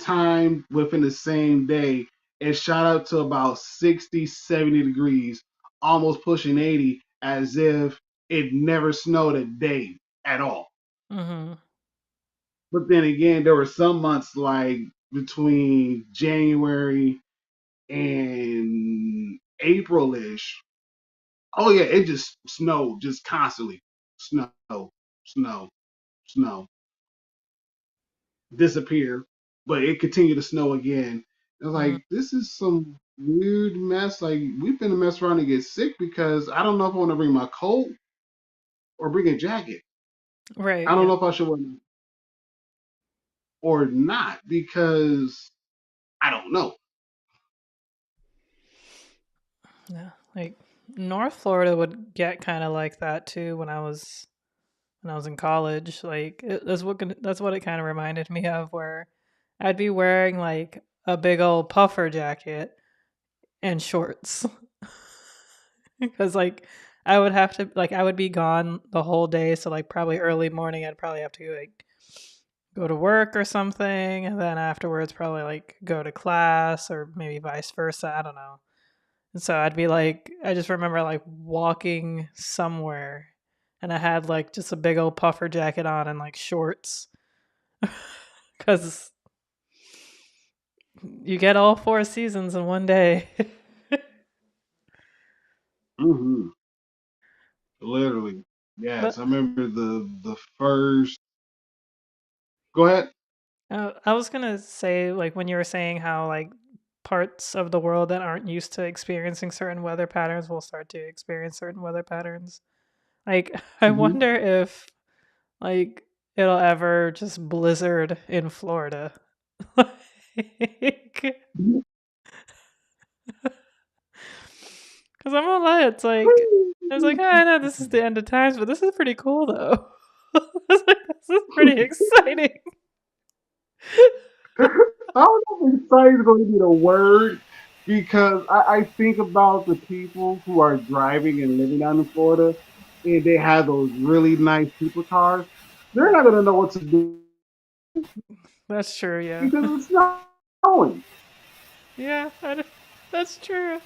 day, it shot up to about 60, 70 degrees, almost pushing 80, as if it never snowed a day at all.
Mm-hmm.
But then again, there were some months like between January and April-ish. Oh yeah, it just snowed just constantly. Snow, snow, snow. Disappear, but it continued to snow again. It was
Mm,
like, this is some weird mess. Like, we've been a mess around to get sick because I don't know if I want to bring my coat or bring a jacket.
right.
I don't
Yeah.
know if I should wear or not because I don't know.
Yeah. Like North Florida would get kind of like that too when I was in college. Like that's what it kind of reminded me of, where I'd be wearing like a big old puffer jacket and shorts because like I would be gone the whole day, so like probably early morning I'd probably have to like go to work or something, and then afterwards probably like go to class or maybe vice versa. I don't know. And so I'd be like, I just remember like walking somewhere and I had like just a big old puffer jacket on and like shorts because you get all four seasons in one day.
Hmm. Literally,
But
yes. I remember the first. Go ahead.
I was gonna say, like, when you were saying how like parts of the world that aren't used to experiencing certain weather patterns will start to experience certain weather patterns. Like, I
Hmm.
wonder if like it'll ever just blizzard in Florida. Like, because I'm gonna lie, it's like, oh, I know this is the end of times, but this is pretty cool though. It's like, this is pretty exciting.
I don't know if excited is going to be the word because I think about the people who are driving and living down in Florida and they have those really nice supercars. They're not going to know what to do
That's true, yeah.
because it's snowing.
Yeah, that's true.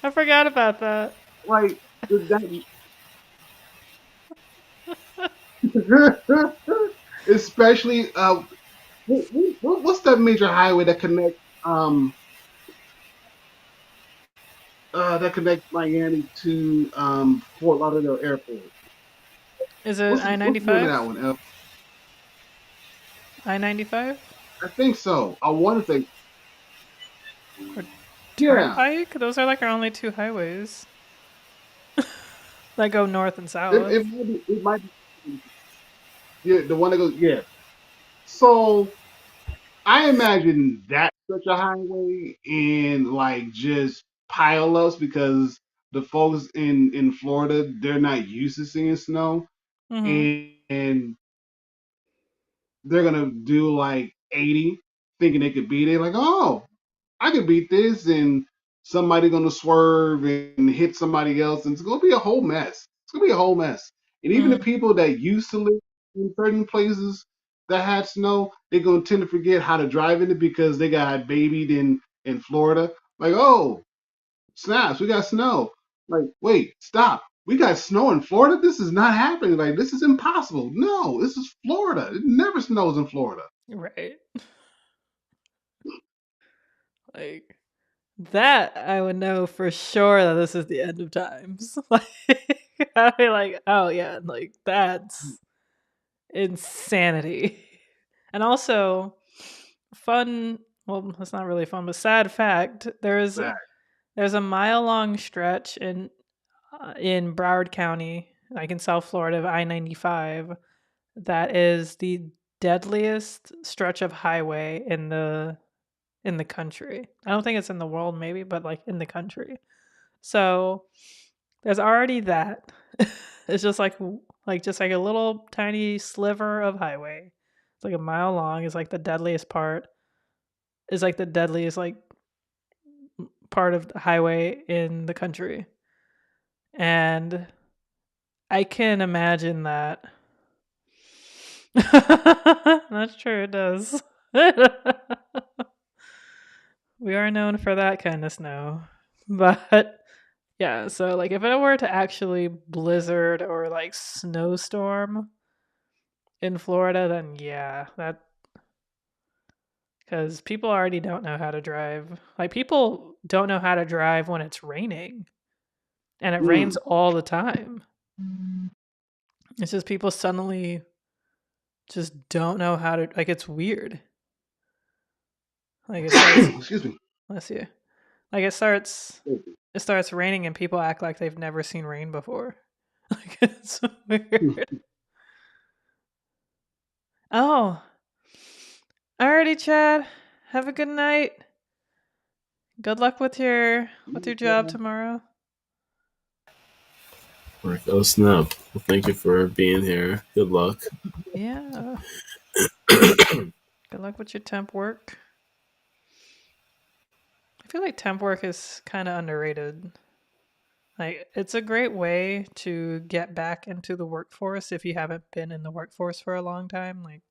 I forgot about that.
Like that, especially what's that major highway that connects Miami to Fort Lauderdale Airport?
Is it I
What's
ninety
the name of
five?
that one?
I-95
I think so. I want to say
or
yeah.
Turnpike? Those are like our only two highways that go north and
It
south.
might be. It might be. Yeah, the one that goes. Yeah. So I imagine that's such a highway and like just pile ups because the folks in Florida they're not used to seeing snow
Mm-hmm.
and they're gonna do like 80 thinking they could beat it. Like, oh, I could beat this, and somebody gonna swerve and hit somebody else, and it's gonna be a whole mess. It's gonna be a whole mess. And even the
Mm.
people that used to live in certain places that had snow, they're gonna tend to forget how to drive in it because they got babied in Florida. Like, oh, snaps, we got snow. Like, wait, stop. We got snow in Florida? This is not happening. Like, this is impossible. No, this is Florida. It never snows in Florida.
Right. Like that I would know for sure that this is the end of times. Like I'd be like, oh yeah, like that's insanity. And also fun, well, it's not really fun, but sad fact,
That.
there's a mile long stretch in Broward County, like in South Florida of I-95 that is the deadliest stretch of highway in the country. I don't think it's in the world maybe, but like in the country. So there's already that. It's just like a little tiny sliver of highway. It's like a mile long. It's like the deadliest part. Is like the deadliest like part of the highway in the country. And I can imagine that. That's true, it does. We are known for that kind of snow. But yeah, so like if it were to actually blizzard or like snowstorm in Florida, then yeah, because people already don't know how to drive. Like, people don't know how to drive when it's raining, and it rains all the time. It's just people suddenly just don't know how to, like, it's weird. Like, it starts,
Excuse me.
let's see, like, it starts raining and people act like they've never seen rain before. Like, it's so weird. Oh, alrighty, Chad. Have a good night. Good luck with your job tomorrow.
Like, oh snap! Well, thank you for being here. Good luck.
Yeah. Good luck with your temp work. I feel like temp work is kind of underrated. Like, it's a great way to get back into the workforce if you haven't been in the workforce for a long time. Like,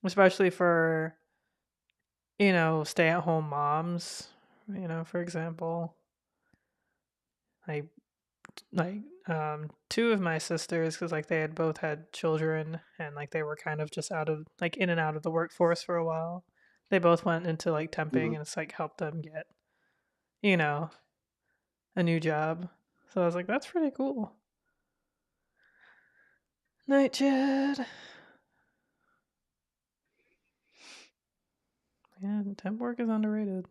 especially for, stay-at-home moms, for example. Like two of my sisters, because like they had both had children and like they were kind of just out of, like, in and out of the workforce for a while. They both went into like temping, and it's like helped them get, you know, a new job. So I was like, that's pretty cool. Night, Chad. Yeah, temp work is underrated.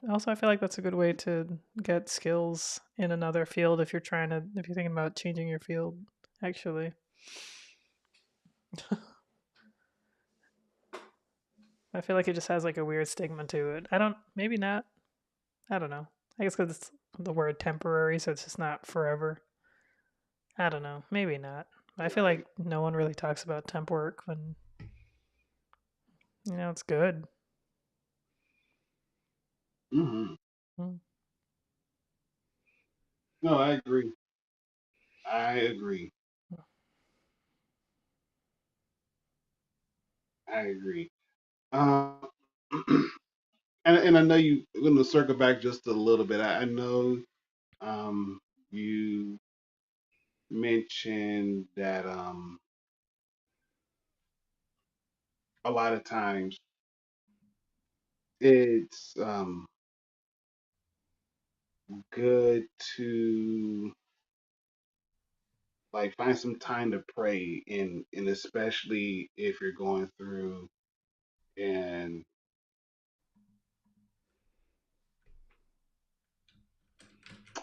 Also, I feel like that's a good way to get skills in another field if you're thinking about changing your field, actually. I feel like it just has like a weird stigma to it. Maybe not. I don't know. I guess because it's the word temporary, so it's just not forever. I don't know. Maybe not. But I feel like no one really talks about temp work when, it's good.
Mm-hmm.
Mm.
No, I agree. I agree. I agree. Um, and I know you going to circle back just a little bit. I know um, you mentioned that a lot of times it's good to like find some time to pray, and especially if you're going through and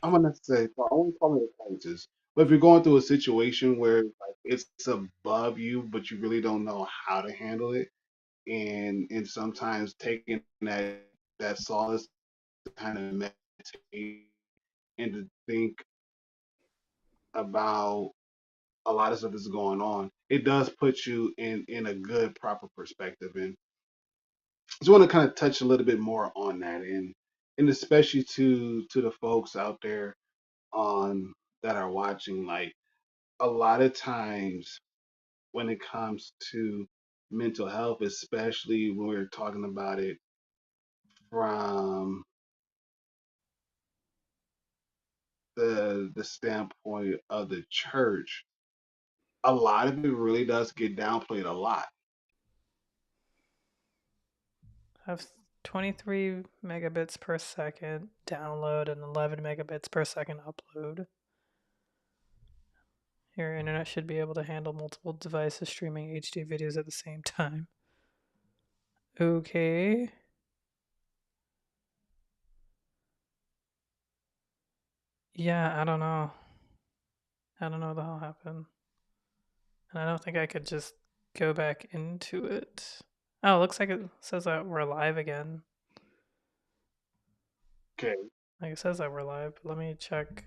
I'm gonna say well, I won't call it a crisis, but if you're going through a situation where like it's above you, but you really don't know how to handle it, and sometimes taking that solace to kind of meditate and to think about a lot of stuff that's going on, it does put you in a good proper perspective. And just want to kind of touch a little bit more on that, and especially to the folks out there on that are watching, like a lot of times when it comes to mental health, especially when we're talking about it from the standpoint of the church, a lot of it really does get downplayed a lot.
I have 23 megabits per second download and 11 megabits per second upload. Your internet should be able to handle multiple devices streaming HD videos at the same time. Okay. Yeah, I don't know. I don't know what the hell happened. And I don't think I could just go back into it. Oh, it looks like it says that we're live again.
Okay.
Like, it says that we're live, but let me check.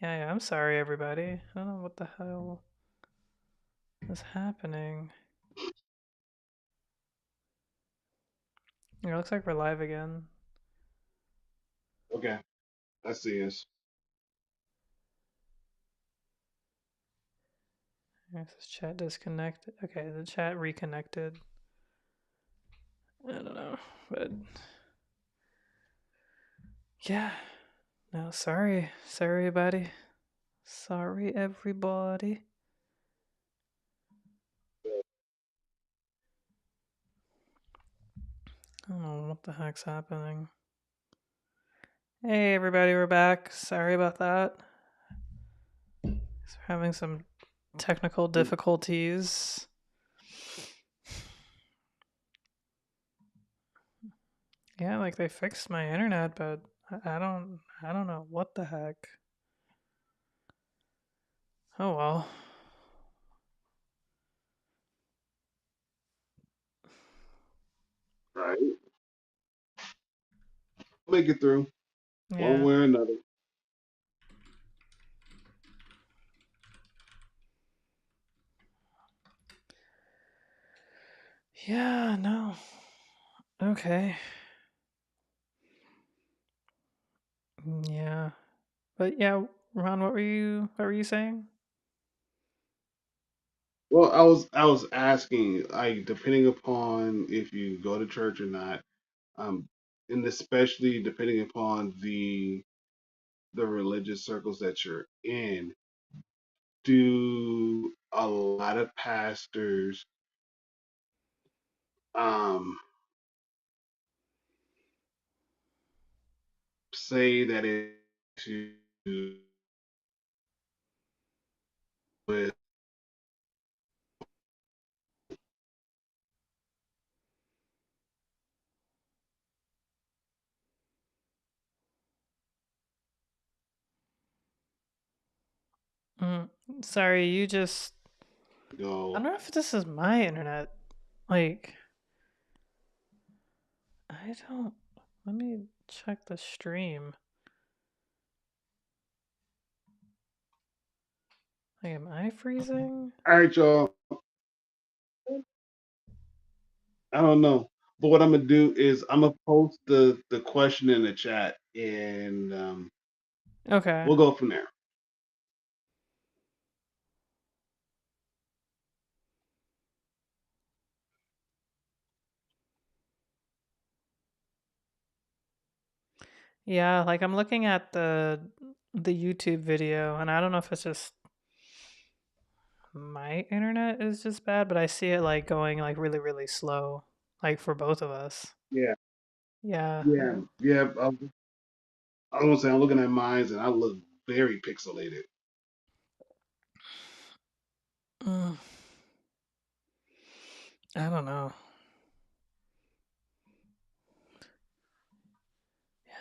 Yeah, I'm sorry, everybody. I don't know what the hell is happening. Yeah, it looks like we're live again.
Okay. I see us.
This chat disconnected. Okay, the chat reconnected. I don't know, but yeah. No, sorry, everybody. Sorry, everybody. I don't know what the heck's happening. Hey, everybody, we're back. Sorry about that. We're having some technical difficulties. Yeah, like they fixed my internet, but I don't know what the heck. Oh well.
Right. Make it through one
Yeah.
way or another.
Yeah, no. Okay. Yeah. But yeah, Ron, what were you saying?
Well, I was asking, like, depending upon if you go to church or not, um, and especially depending upon the religious circles that you're in, do a lot of pastors um say that it to with
Mm, sorry, you just I
go
don't know if this is my internet. Like, I don't. Let me check the stream. Like, am I freezing?
all right, y'all. I don't know. But what I'm gonna do is I'm gonna post the question in the chat and
Okay.
we'll go from there.
Yeah, like I'm looking at the YouTube video, and I don't know if it's just my internet is just bad, but I see it like going like really, really slow, like for both of us.
Yeah,
Yeah.
yeah. I was gonna say I'm looking at mines and I look very pixelated.
Mm, I don't know.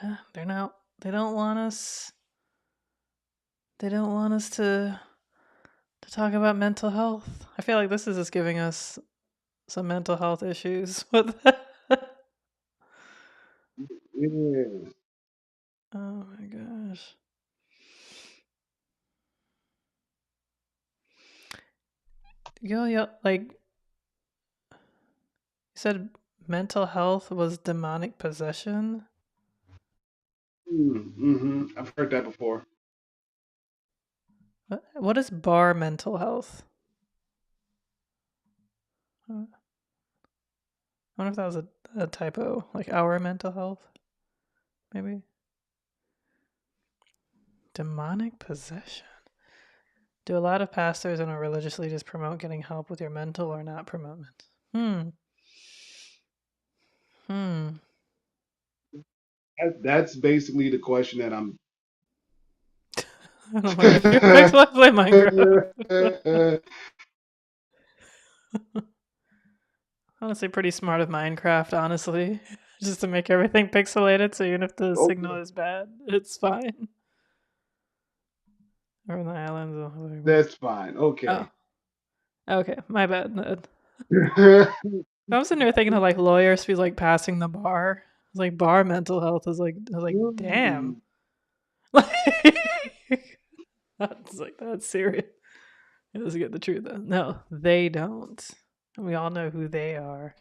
Yeah, they're not. They don't want us. They don't want us to talk about mental health. I feel like this is just giving us some mental health issues with
Yeah.
Oh my gosh. Yo, like you said mental health was demonic possession.
Mm-hmm. I've heard that before.
What is bar mental health? I wonder if that was a typo, like our mental health, maybe. Demonic possession. Do a lot of pastors and religious leaders promote getting help with your mental or not promote mental? Hmm.
That's basically the question that I'm.
I don't know. If you're to play Minecraft. Honestly, pretty smart of Minecraft, honestly. Just to make everything pixelated, so even if the signal
Okay,
is bad, it's fine. Or in the islands.
that's fine.
Oh,
Okay.
okay. My bad. I was sitting there thinking of like lawyers be like passing the bar. It's like bar mental health is like, I was like, damn. That's like, that's serious. It doesn't get the truth. Though. No, they don't. And we all know who they are.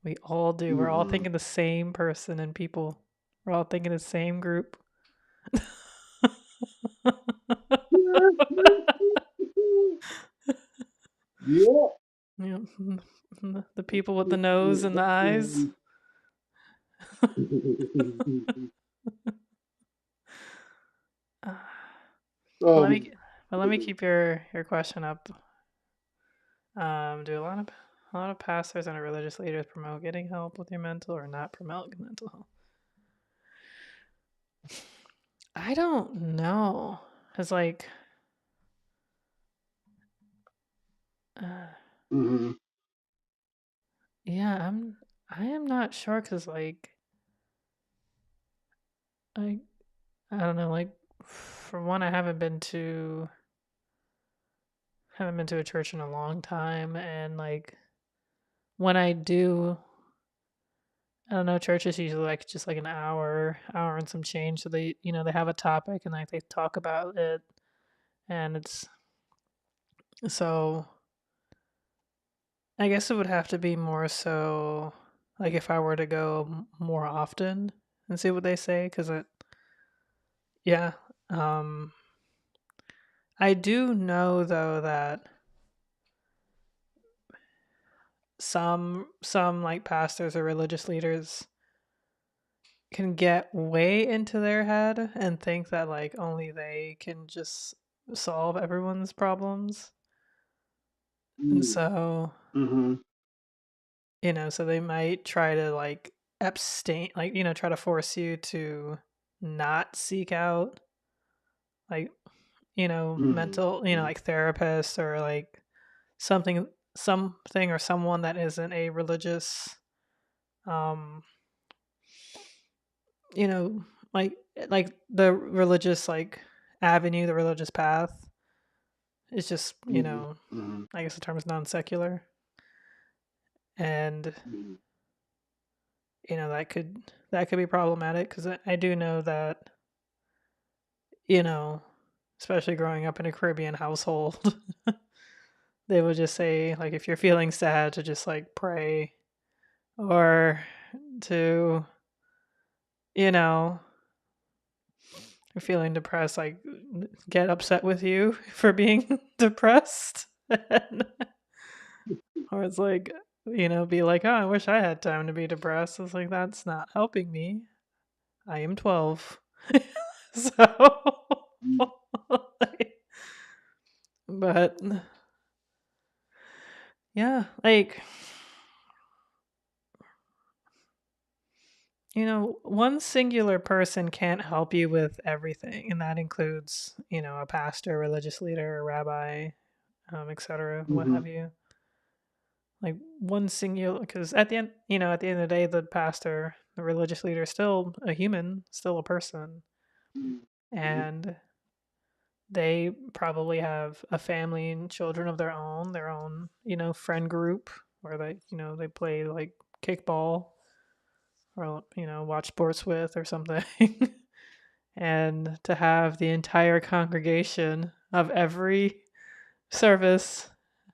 We all do. We're all
Mhm.
thinking the same person and people. We're all thinking the same group.
Yeah.
Yeah, the people with the nose and the eyes. Uh, let me
um,
let me keep your question up. Do a A lot of pastors and religious leaders promote getting help with your mental or not promote mental health. I don't know. It's like,
Mm-hmm.
yeah, I am not sure because like I don't know, like for one, I haven't been to a church in a long time, and like when I do, I don't know, church is usually like just like an hour and some change. So they, they have a topic and like they talk about it, and it's so. I guess it would have to be more so, like if I were to go more often and see what they say, because yeah, um, I do know though that some like pastors or religious leaders can get way into their head and think that like only they can just solve everyone's problems. And so,
Mm-hmm.
so they might try to like abstain, like, try to force you to not seek out like, mental,
Mm-hmm.
like therapists or like something or someone that isn't a religious, um, you know, like the religious like avenue, the religious path is just,
Mm-hmm. Mm-hmm.
I guess the term is non-secular, and
Mm-hmm.
that could be problematic because I do know that, you know, especially growing up in a Caribbean household, they would just say like if you're feeling sad to just like pray or to, you know, you're feeling depressed, like get upset with you for being depressed. Or it's like, be like, oh, I wish I had time to be depressed. It's like, that's not helping me. I am 12. So, but yeah, like, one singular person can't help you with everything. And that includes, a pastor, religious leader, a rabbi, etc., what
Mm-hmm.
have you. Like one singular, because at the end of the day, the pastor, the religious leader is still a human, still a person.
Mm-hmm.
And they probably have a family and children of their own, friend group where they play like kickball or, watch sports with or something. And to have the entire congregation of every service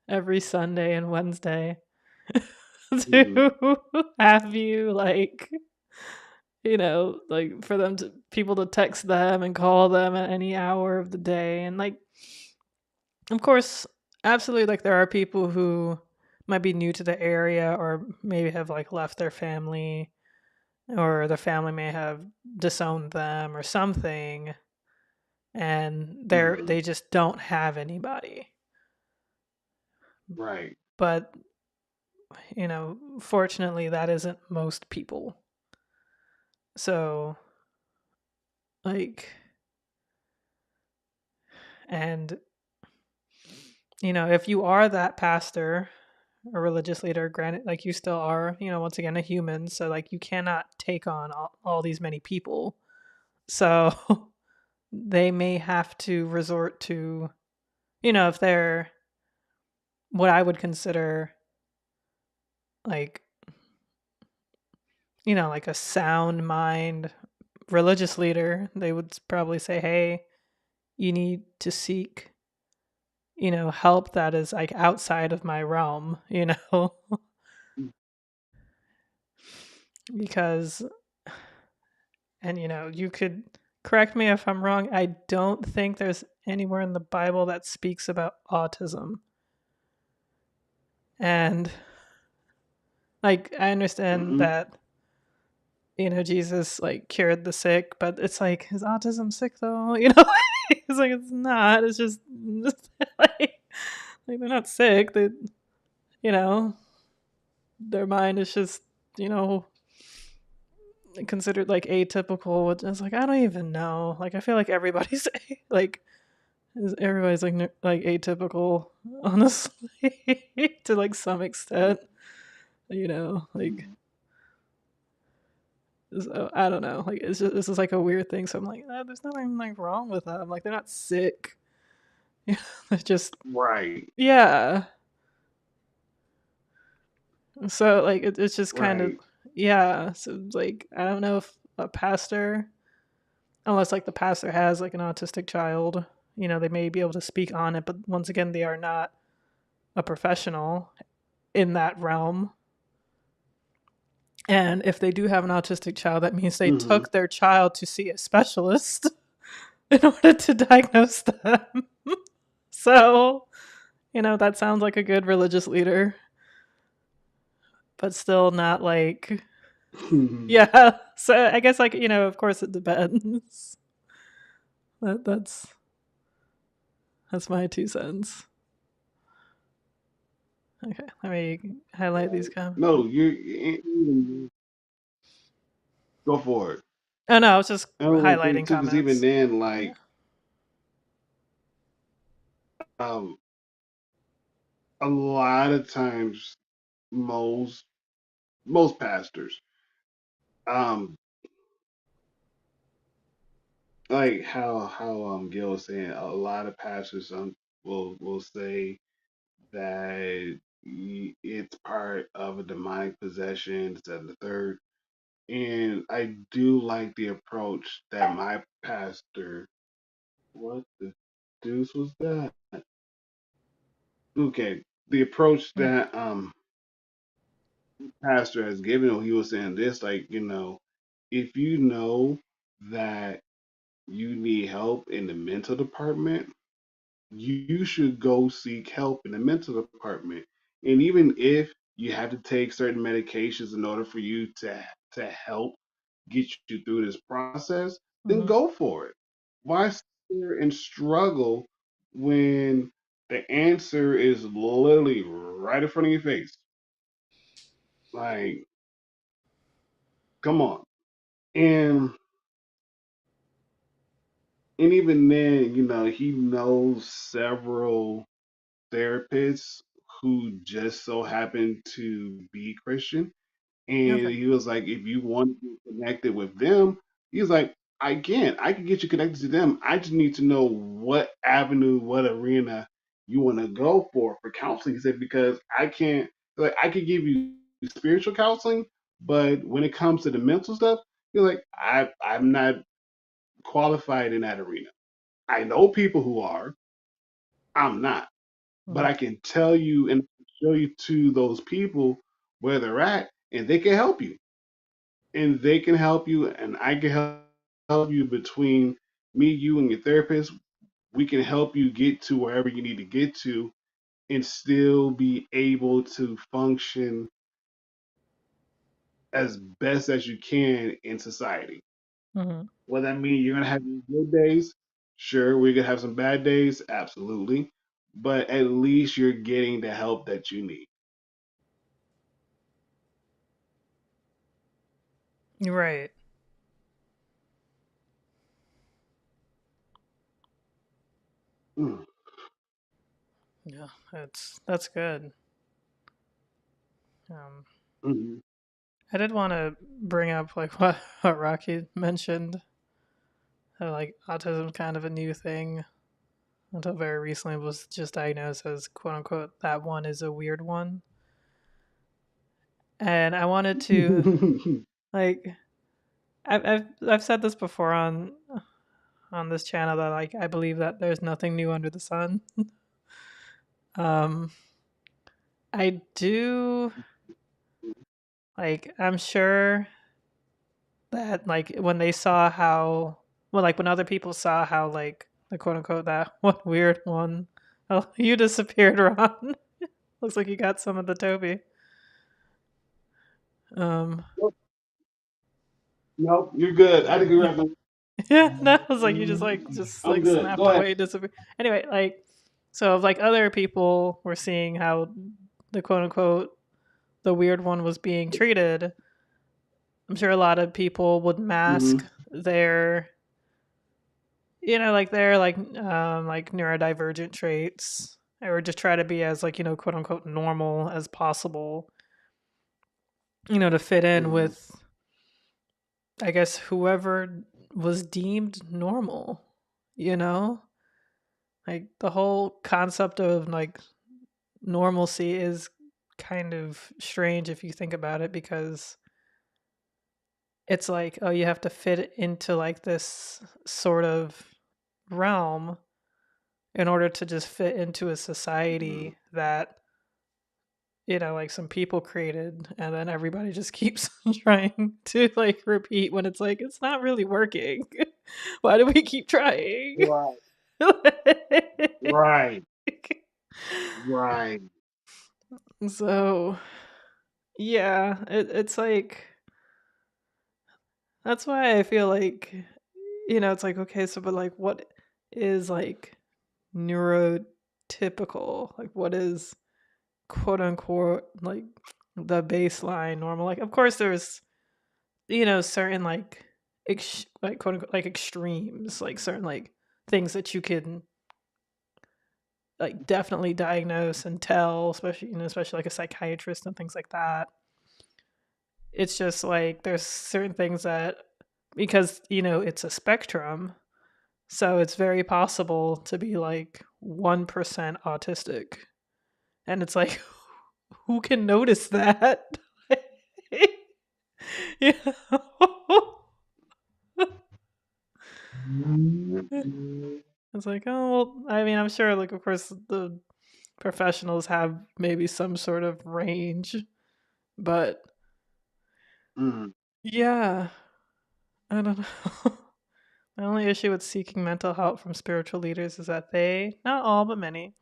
every Sunday and Wednesday
Mm-hmm.
to have you like, like for people to text them and call them at any hour of the day. And like, of course, absolutely, like there are people who might be new to the area or maybe have like left their family or their family may have disowned them or something, and
Mm-hmm.
they just don't have anybody.
Right.
But fortunately that isn't most people. So like, and if you are that pastor or religious leader, granted, like you still are, once again, a human, so like you cannot take on all these many people. So they may have to resort to, if they're what I would consider like, like a sound mind religious leader, they would probably say, hey, you need to seek, help that is like outside of my realm, because, and you could correct me if I'm wrong, I don't think there's anywhere in the Bible that speaks about autism. And like I understand
Mm-hmm.
that Jesus like cured the sick, but it's like, is autism sick though? It's like it's not. It's just like they're not sick. They, you know. their mind is just, you know, considered like atypical, which is like, I don't even know. Like, I feel like everybody's like, everybody's like atypical, honestly, to like some extent, you know, like, so I don't know. Like, it's just, this is like a weird thing. So I'm like, there's nothing like wrong with them. Like, they're not sick. You know, they're just,
Right.
yeah. So like, it's just kind of,
Right.
yeah. So like, I don't know if a pastor, unless like the pastor has like an autistic child, you know, they may be able to speak on it. But once again, they are not a professional in that realm. And if they do have an autistic child, that means they
Mm-hmm.
took their child to see a specialist in order to diagnose them. So, you know, that sounds like a good religious leader, but still not like, yeah. So I guess, like, you know, of course it depends. That's my 2 cents. Okay, let me highlight these comments.
No, you go for it.
Oh no, I was just
And one thing
highlighting
too, because even
comments.
then,
Yeah.
like, um, a lot of times, most most pastors, um, like how Gil was saying, a lot of pastors will say that it's part of a demonic possession, it's at the third. And I do like the approach that my pastor, what the deuce was that? Okay, the approach
Mm.
that pastor has given, he was saying this, like, if you know that you need help in the mental department, you should go seek help in the mental department. And even if you have to take certain medications in order for you to help get you through this process, then
Mhm.
go for it. Why sit there and struggle when the answer is literally right in front of your face? Like, come on. And and even then, he knows several therapists who just so happen to be Christian. And
Okay.
he was like, if you want to be connected with them, he's like, I can get you connected to them. I just need to know what avenue, what arena you want to go for counseling. He said, because I can't, like, I could give you spiritual counseling, but when it comes to the mental stuff, you're like, I'm not qualified in that arena. I know people who are, I'm not, but
Mhm.
I can tell you and show you to those people where they're at, and they can help you and they can help you, and I can help you between me, you, and your therapist. We can help you get to wherever you need to get to and still be able to function as best as you can in society.
Mhm.
Well, that means you're going to have good days. Sure, we're going to have some bad days. Absolutely. But at least you're getting the help that you need.
You're right.
Mm,
Yeah, that's good. Um,
mhm.
I did want to bring up like what Rocky mentioned. How like autism kind of a new thing until very recently was just diagnosed as quote unquote that one is a weird one. And I wanted to like I've said this before on this channel that like I believe that there's nothing new under the sun. um I do, like, I'm sure that like when they saw how, well, like when other people saw how like the quote unquote that one weird one, oh, you disappeared, Ron. Looks like you got some of the Toby. um
Nope, you're good. I think you're right.
yeah, no, I was like, you just
I'm
like
good.
snapped
Go ahead.
away, disappeared. Anyway, like, so like other people were seeing how the quote unquote the weird one was being treated, I'm sure a lot of people would mask
Mhm.
their, their like neurodivergent traits, or just try to be as like, quote unquote normal as possible, to fit in
Mhm.
with, I guess, whoever was deemed normal, you know? Like the whole concept of like normalcy is kind of strange if you think about it, because it's like, oh, you have to fit into like this sort of realm in order to just fit into a
Mhm.
society that, like some people created, and then everybody just keeps trying to like repeat when it's like it's not really working. Why do we keep trying?
Right. Right. Right.
So yeah, it's like, that's why I feel like, it's like, okay, so but like what is like neurotypical? Like what is quote unquote like the baseline normal? Like of course there's, certain like like quote unquote like extremes, like certain like things that you can like definitely diagnose and tell, especially, especially like a psychiatrist and things like that. It's just like there's certain things that, because it's a spectrum, so it's very possible to be like 1% autistic, and it's like who can notice that? you know?
Mhm.
It's like, oh, well, I mean, I'm sure, like, of course, the professionals have maybe some sort of range, but
Mhm.
yeah, I don't know. My only issue with seeking mental help from spiritual leaders is that they, not all, but many,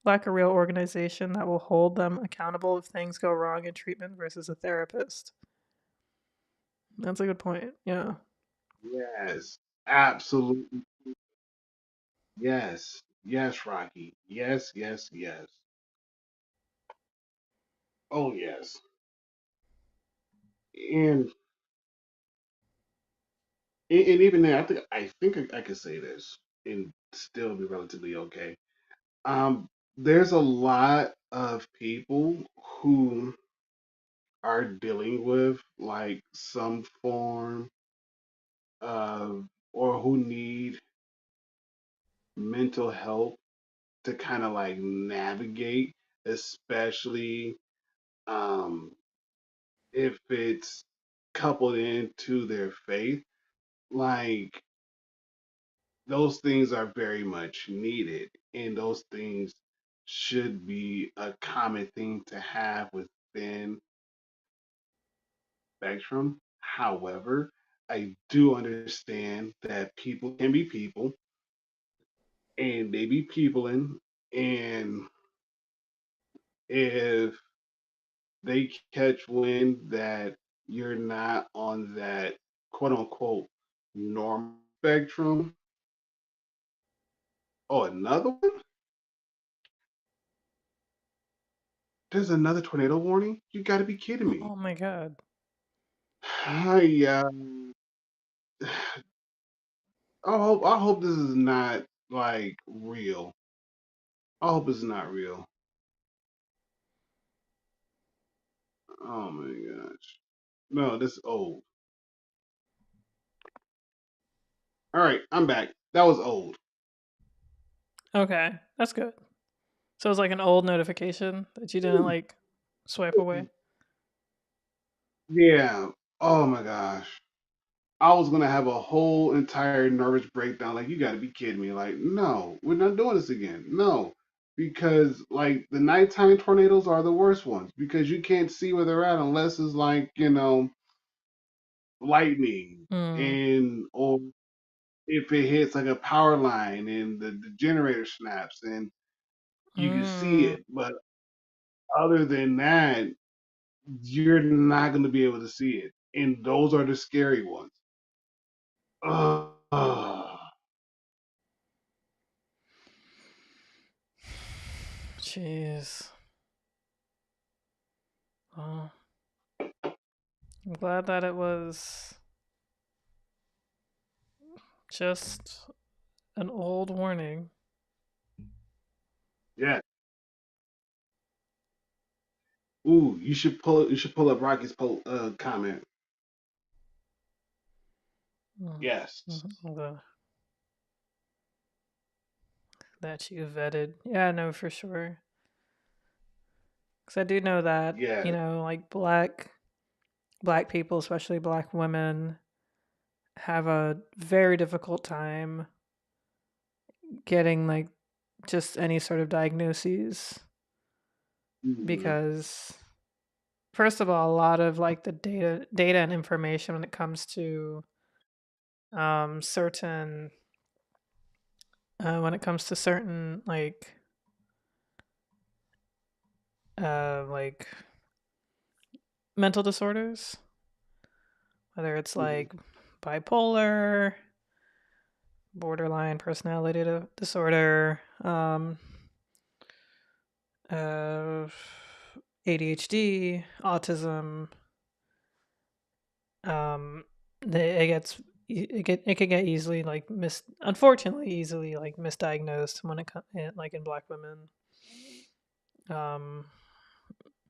lack a real organization that will hold them accountable if things go wrong in treatment versus a therapist. That's a good point. Yeah.
Yes. Absolutely. Yes. Yes, Rocky. Yes, yes, yes. Oh, yes. And and even there, I think I could say this and still be relatively okay. Um, there's a lot of people who are dealing with like some form of, or who need mental health to kind of like navigate, especially um, if it's coupled into their faith. Like those things are very much needed, and those things should be a common thing to have within spectrum. However, I do understand that people can be people and they be peopling, and if they catch wind that you're not on that quote unquote normal spectrum. Oh, another one? There's another tornado warning? You gotta be kidding me.
Oh my god.
I, I hope this is not like real. I hope it's not real. Oh my gosh. No, this is old. All right, I'm back. That was old.
Okay, that's good. So it's like an old notification that you didn't like swipe away.
Yeah. Oh my gosh. I was gonna have a whole entire nervous breakdown. Like, you gotta be kidding me. Like, no, we're not doing this again. No. Because like the nighttime tornadoes are the worst ones because you can't see where they're at unless it's like, lightning,
Mm.
and or if it hits like a power line and the generator snaps and you can see
Mm.
it. But other than that, you're not gonna be able to see it. And those are the scary ones. Ugh.
Jeez. Well, I'm glad that it was just an old warning.
Yeah. Ooh, you should pull up Rocky's comment.
Mm,
Yes.
that you vetted. Yeah, no, for sure. Because I do know that,
Yeah.
like black people, especially black women, have a very difficult time getting like just any sort of diagnoses
Mhm.
because first of all, a lot of like the data and information when it comes to certain when it comes to certain like mental disorders, whether it's
Mhm.
like bipolar, borderline personality disorder, uh, ADHD, autism. Um, it gets it could get easily like unfortunately easily like misdiagnosed when it comes like in black women. Um,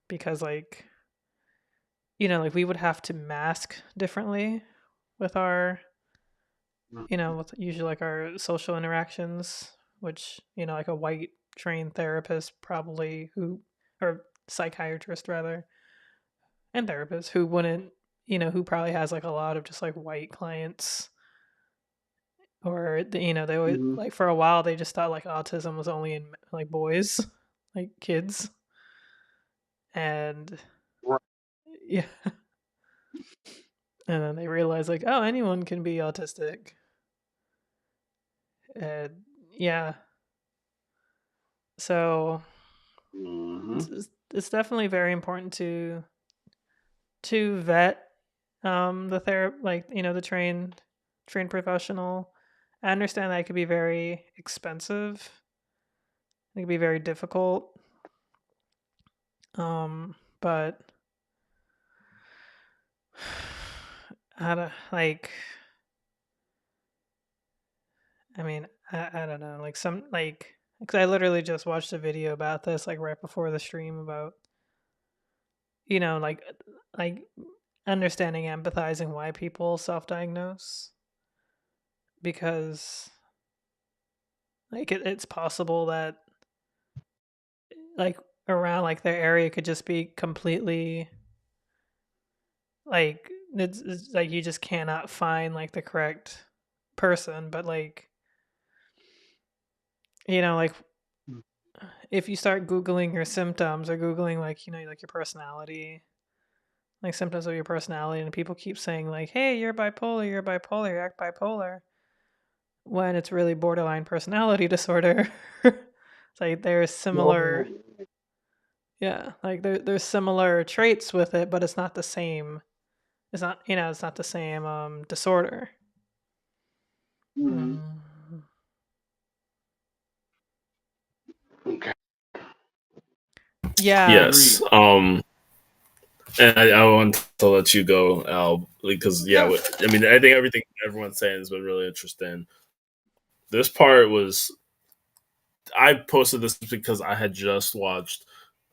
because like like we would have to mask differently with our with usually like our social interactions, which like a white trained therapist probably who or psychiatrist rather and therapist who wouldn't who probably has like a lot of just like white clients or they always
Mhm.
like for a while they just thought like autism was only in like boys like kids and
Right.
yeah and then they realized like oh anyone can be autistic and yeah so
Mhm.
it's definitely very important to vet the like the trained professional. I understand that it could be very expensive. It could be very difficult. But I don't like. I mean, I don't know. Like some like because I literally just watched a video about this like right before the stream about like understanding empathizing why people self-diagnose because like it's possible that like around like their area could just be completely like it's like you just cannot find like the correct person but like like if you start googling your symptoms or googling like like your personality like symptoms of your personality and people keep saying like hey you're bipolar you act bipolar when it's really borderline personality disorder it's like there's similar
Oh.
yeah like there's similar traits with it but it's not the same it's not it's not the same disorder.
Mhm.
Mm.
Okay.
Yeah.
Yes.
Agreed.
And I want to let you go, Al, because yeah,
Yeah.
I mean, I think everything everyone's saying has been really interesting. This part was I posted this because I had just watched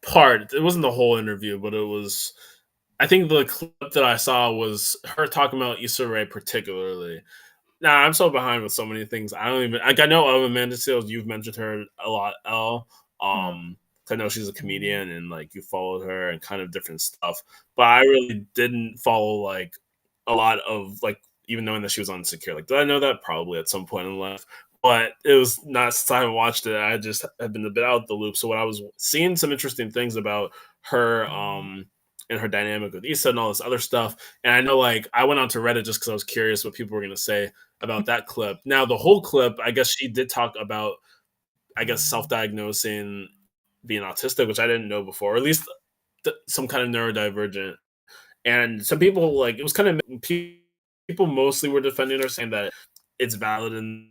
part. It wasn't the whole interview, but it was. I think the clip that I saw was her talking about Issa Rae particularly. Now I'm so behind with so many things. I don't even like. I know of Amanda Seales. You've mentioned her a lot, Elle.
Mm.
'Cause I know she's a comedian and like you followed her and kind of different stuff. But I really didn't follow like a lot of like even knowing that she was on Insecure. Like, did I know that? Probably at some point in life. But it was not since I watched it. I just had been a bit out the loop. So when I was seeing some interesting things about her, and her dynamic with Issa and all this other stuff, and I know like I went onto Reddit just because I was curious what people were gonna say about that clip. Now the whole clip, I guess she did talk about, I guess self-diagnosing being autistic, which I didn't know before, or at least some kind of neurodivergent. And some people like it was kind of people mostly were defending her, saying that it's valid in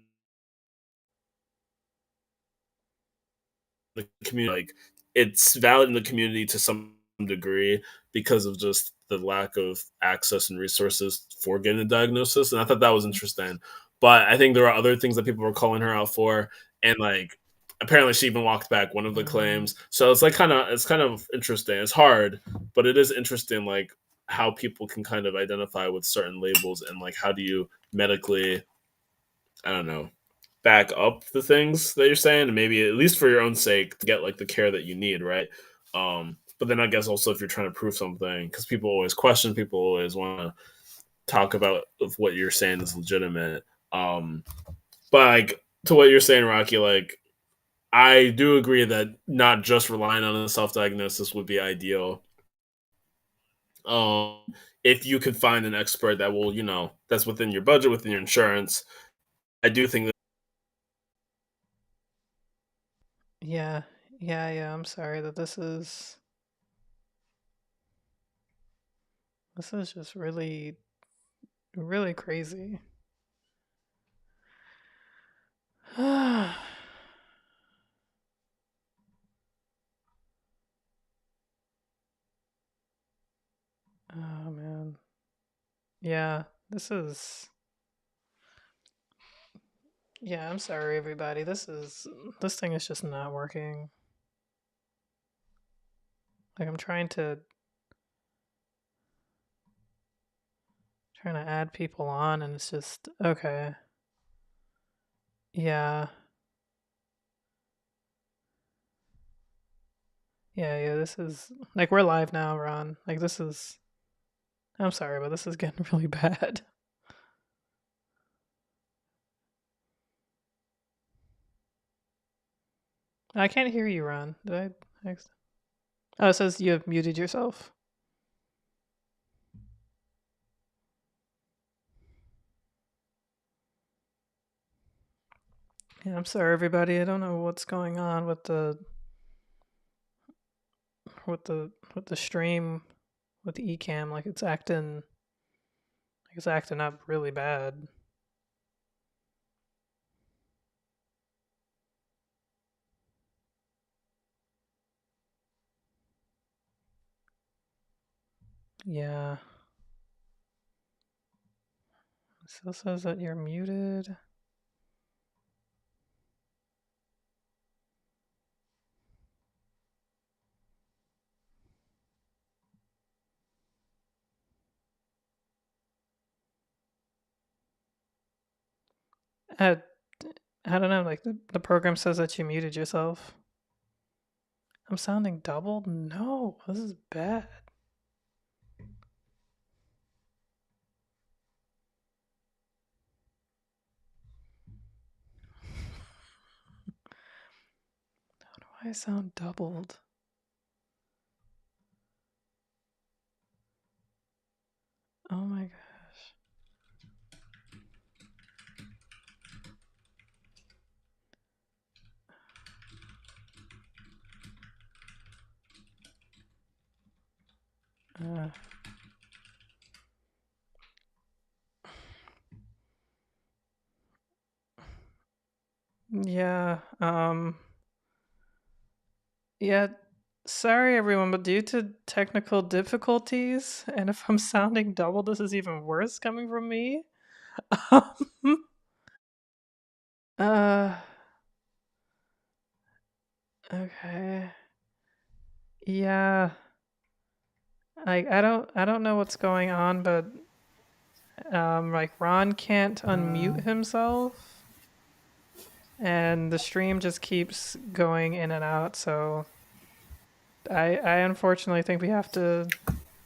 the community, like it's valid in the community to some some degree because of just the lack of access and resources for getting a diagnosis. And I thought that was interesting. But I think there are other things that people were calling her out for, and like apparently she even walked back one of the claims. So it's like kind of interesting. It's hard, but it is interesting like how people can kind of identify with certain labels and like how do you medically, I don't know, back up the things that you're saying, and maybe at least for your own sake to get like the care that you need, right? But then I guess also if you're trying to prove something, because people always question, people always want to talk about if what you're saying is legitimate. Um, but like to what you're saying, Rocky, like I do agree that not just relying on a self diagnosis would be ideal. Um, if you could find an expert that will, that's within your budget, within your insurance, I do think that.
Yeah, yeah. I'm sorry that this is just really, really crazy. Oh man. Yeah, this is. Yeah, I'm sorry, everybody. This thing is just not working. Like I'm trying to add people on, and it's just okay. Yeah, yeah. This is like we're live now, Ron. Like this is. I'm sorry, but this is getting really bad. I can't hear you, Ron. Did I? Oh, it says you have muted yourself. Yeah, I'm sorry, everybody. I don't know what's going on with the stream with the Ecamm. Like it's acting up really bad. Yeah. It still says that you're muted. I, I don't know. Like the program says that you muted yourself. I'm sounding doubled. No, this is bad. How do I sound doubled? Oh my gosh. Uh, yeah. Yeah. Sorry, everyone, but due to technical difficulties, and if I'm sounding double, this is even worse coming from me. uh. Okay. Yeah. I don't know what's going on, but like Ron can't unmute himself, and the stream just keeps going in and out. So I unfortunately think we have to.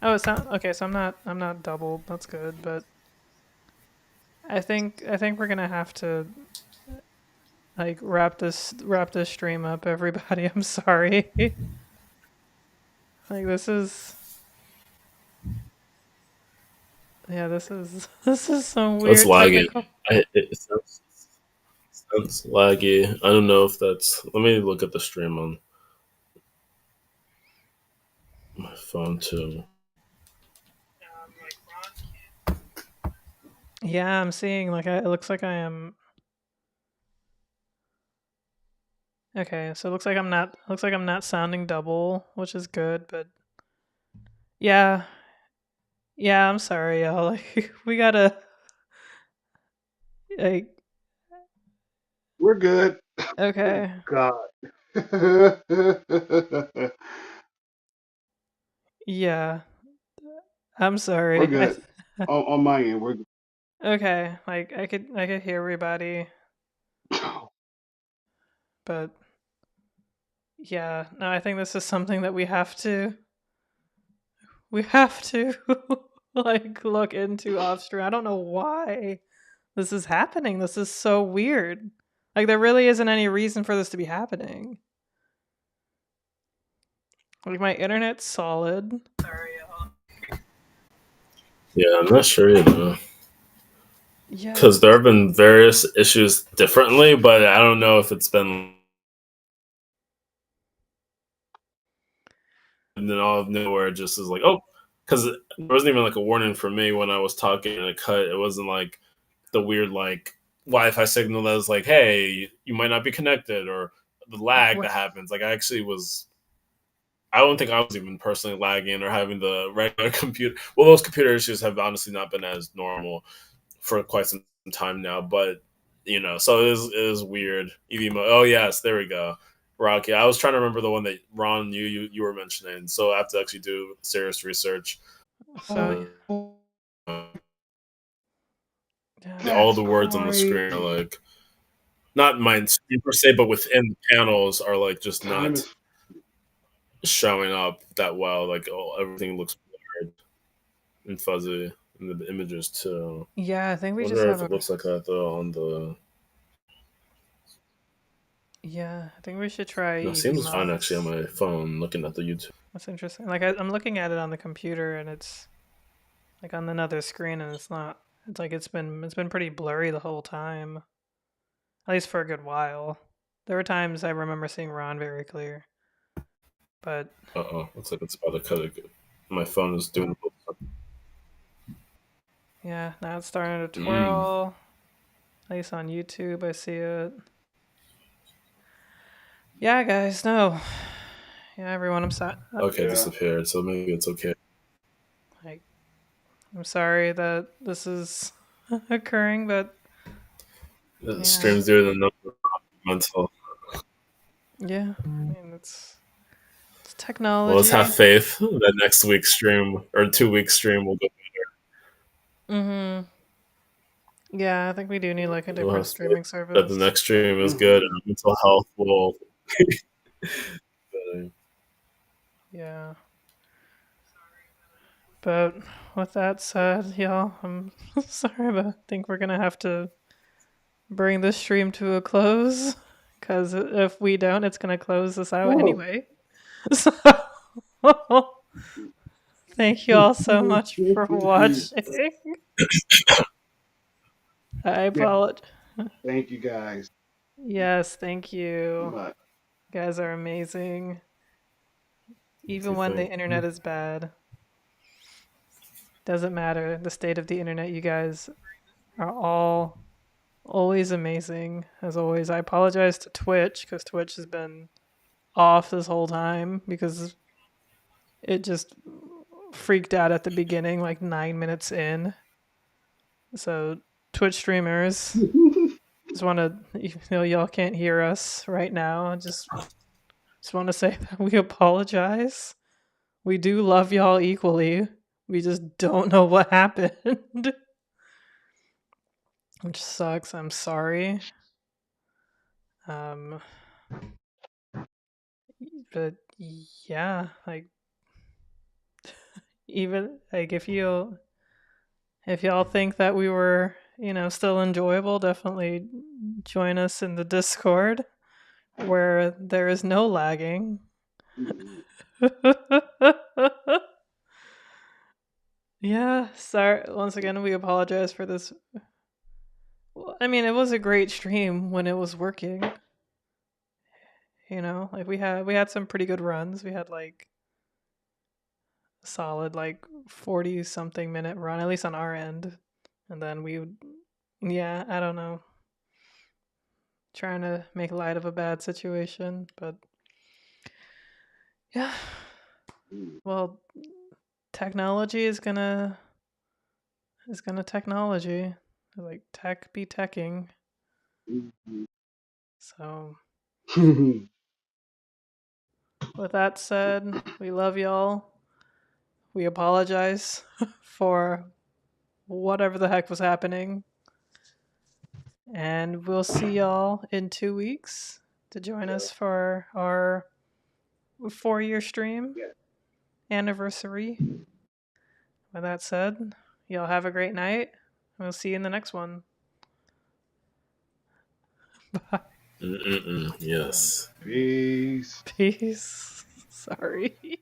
Oh, it's not okay. So I'm not doubled. That's good, but I think we're gonna have to like wrap this stream up. Everybody, I'm sorry. Like this is. Yeah, this is some
It's
weird
laggy.
technical.
Sounds laggy. I don't know if that's. Let me look at the stream on my phone too.
Yeah, I'm seeing like it looks like I am. Okay, so it looks like I'm not sounding double, which is good, but Yeah. Yeah, I'm sorry, y'all. Like, we gotta, like,
We're good. Oh
okay.
God.
Yeah. I'm
We're
sorry.
good. On my end, we're good.
Okay, like I could hear everybody, but yeah, no, I think this is something that we have to like look into off stream. I don't know why this is happening. This is so weird. Like there really isn't any reason for this to be happening. Like my internet's solid.
Yeah, I'm not sure,
Yeah.
because there have been various issues differently, but I don't know if it's been and then all of nowhere just is like, oh, because there wasn't even like a warning for me when I was talking and it cut. It wasn't like the weird like Wi-Fi signal that was like, hey, you might not be connected, or the lag
What?
that happens. Like I actually was. I don't think I was even personally lagging or having the regular computer. Well, those computer issues have honestly not been as normal for quite some time now, but so it is weird. Oh yes, there we go. Rocky. I was trying to remember the one that Ron you were mentioning, so I have to actually do serious research.
So
Uh, all
That's
the words on the screen are
crazy.
like not my screen per se, but within the panels are like just
Time
not
is.
showing up that well. Like everything looks blurred and fuzzy in the images too.
yeah, I think
I
we just
wonder
have
if
a
it looks like that though on the.
yeah, I think we should try
No, it
Eevee
seems fine actually on
mods.
my phone looking at the YouTube.
That's interesting. Like I'm looking at it on the computer and it's like on another screen and it's not. It's like it's been pretty blurry the whole time. At least for a good while. There were times I remember seeing Ron very clear. But
Looks like it's about to cut it. My phone is doing.
yeah, now it's starting to
Mm.
twirl. At least on YouTube I see it. Yeah, guys, no. Yeah, everyone,
Okay, it
Yeah.
disappeared. So maybe it's okay.
like I'm sorry that this is occurring, but
The
yeah.
stream's doing another mental.
Yeah. I mean it's
Well, let's have
technology.
faith that next week's stream or 2 week stream will go.
Mhm. Yeah, I think we do need like a
We'll
different
have faith
streaming
that the
service.
next stream is good
Hmm.
and mental health will.
Yeah. But with that said, y'all, I'm sorry, but I think we're gonna have to bring this stream to a close. Because if we don't, it's gonna close us out
Oh.
anyway. So thank you all so much for watching. I
Yeah.
apologize.
Thank you guys
Yes, thank
so
you.
much.
You guys are amazing.
Thank
Even
you,
when the
thank
internet
you.
is bad, doesn't matter the state of the internet. You guys are all always amazing. As always, I apologize to Twitch because Twitch has been off this whole time because it just freaked out at the beginning, like 9 minutes in. So, Twitch streamers, just want to, y'all can't hear us right now. Just want to say that we apologize. We do love y'all equally. We just don't know what happened, which sucks. I'm sorry. Um, but yeah, like even like if y'all think that we were, still enjoyable, definitely join us in the Discord where there is no lagging. Yeah, sorry. Once again, we apologize for this. Well, I mean, it was a great stream when it was working. Like we had some pretty good runs. We had like a solid like 40 something minute run, at least on our end. And then we would, yeah, I don't know, trying to make light of a bad situation, but yeah. Well, technology is gonna technology. Like tech be teching. So with that said, we love y'all. We apologize for whatever the heck was happening. And we'll see y'all in 2 weeks to join us for our 4-year stream anniversary. With that said, y'all have a great night. We'll see you in the next one. Bye.
Yes.
Peace.
Peace. Sorry.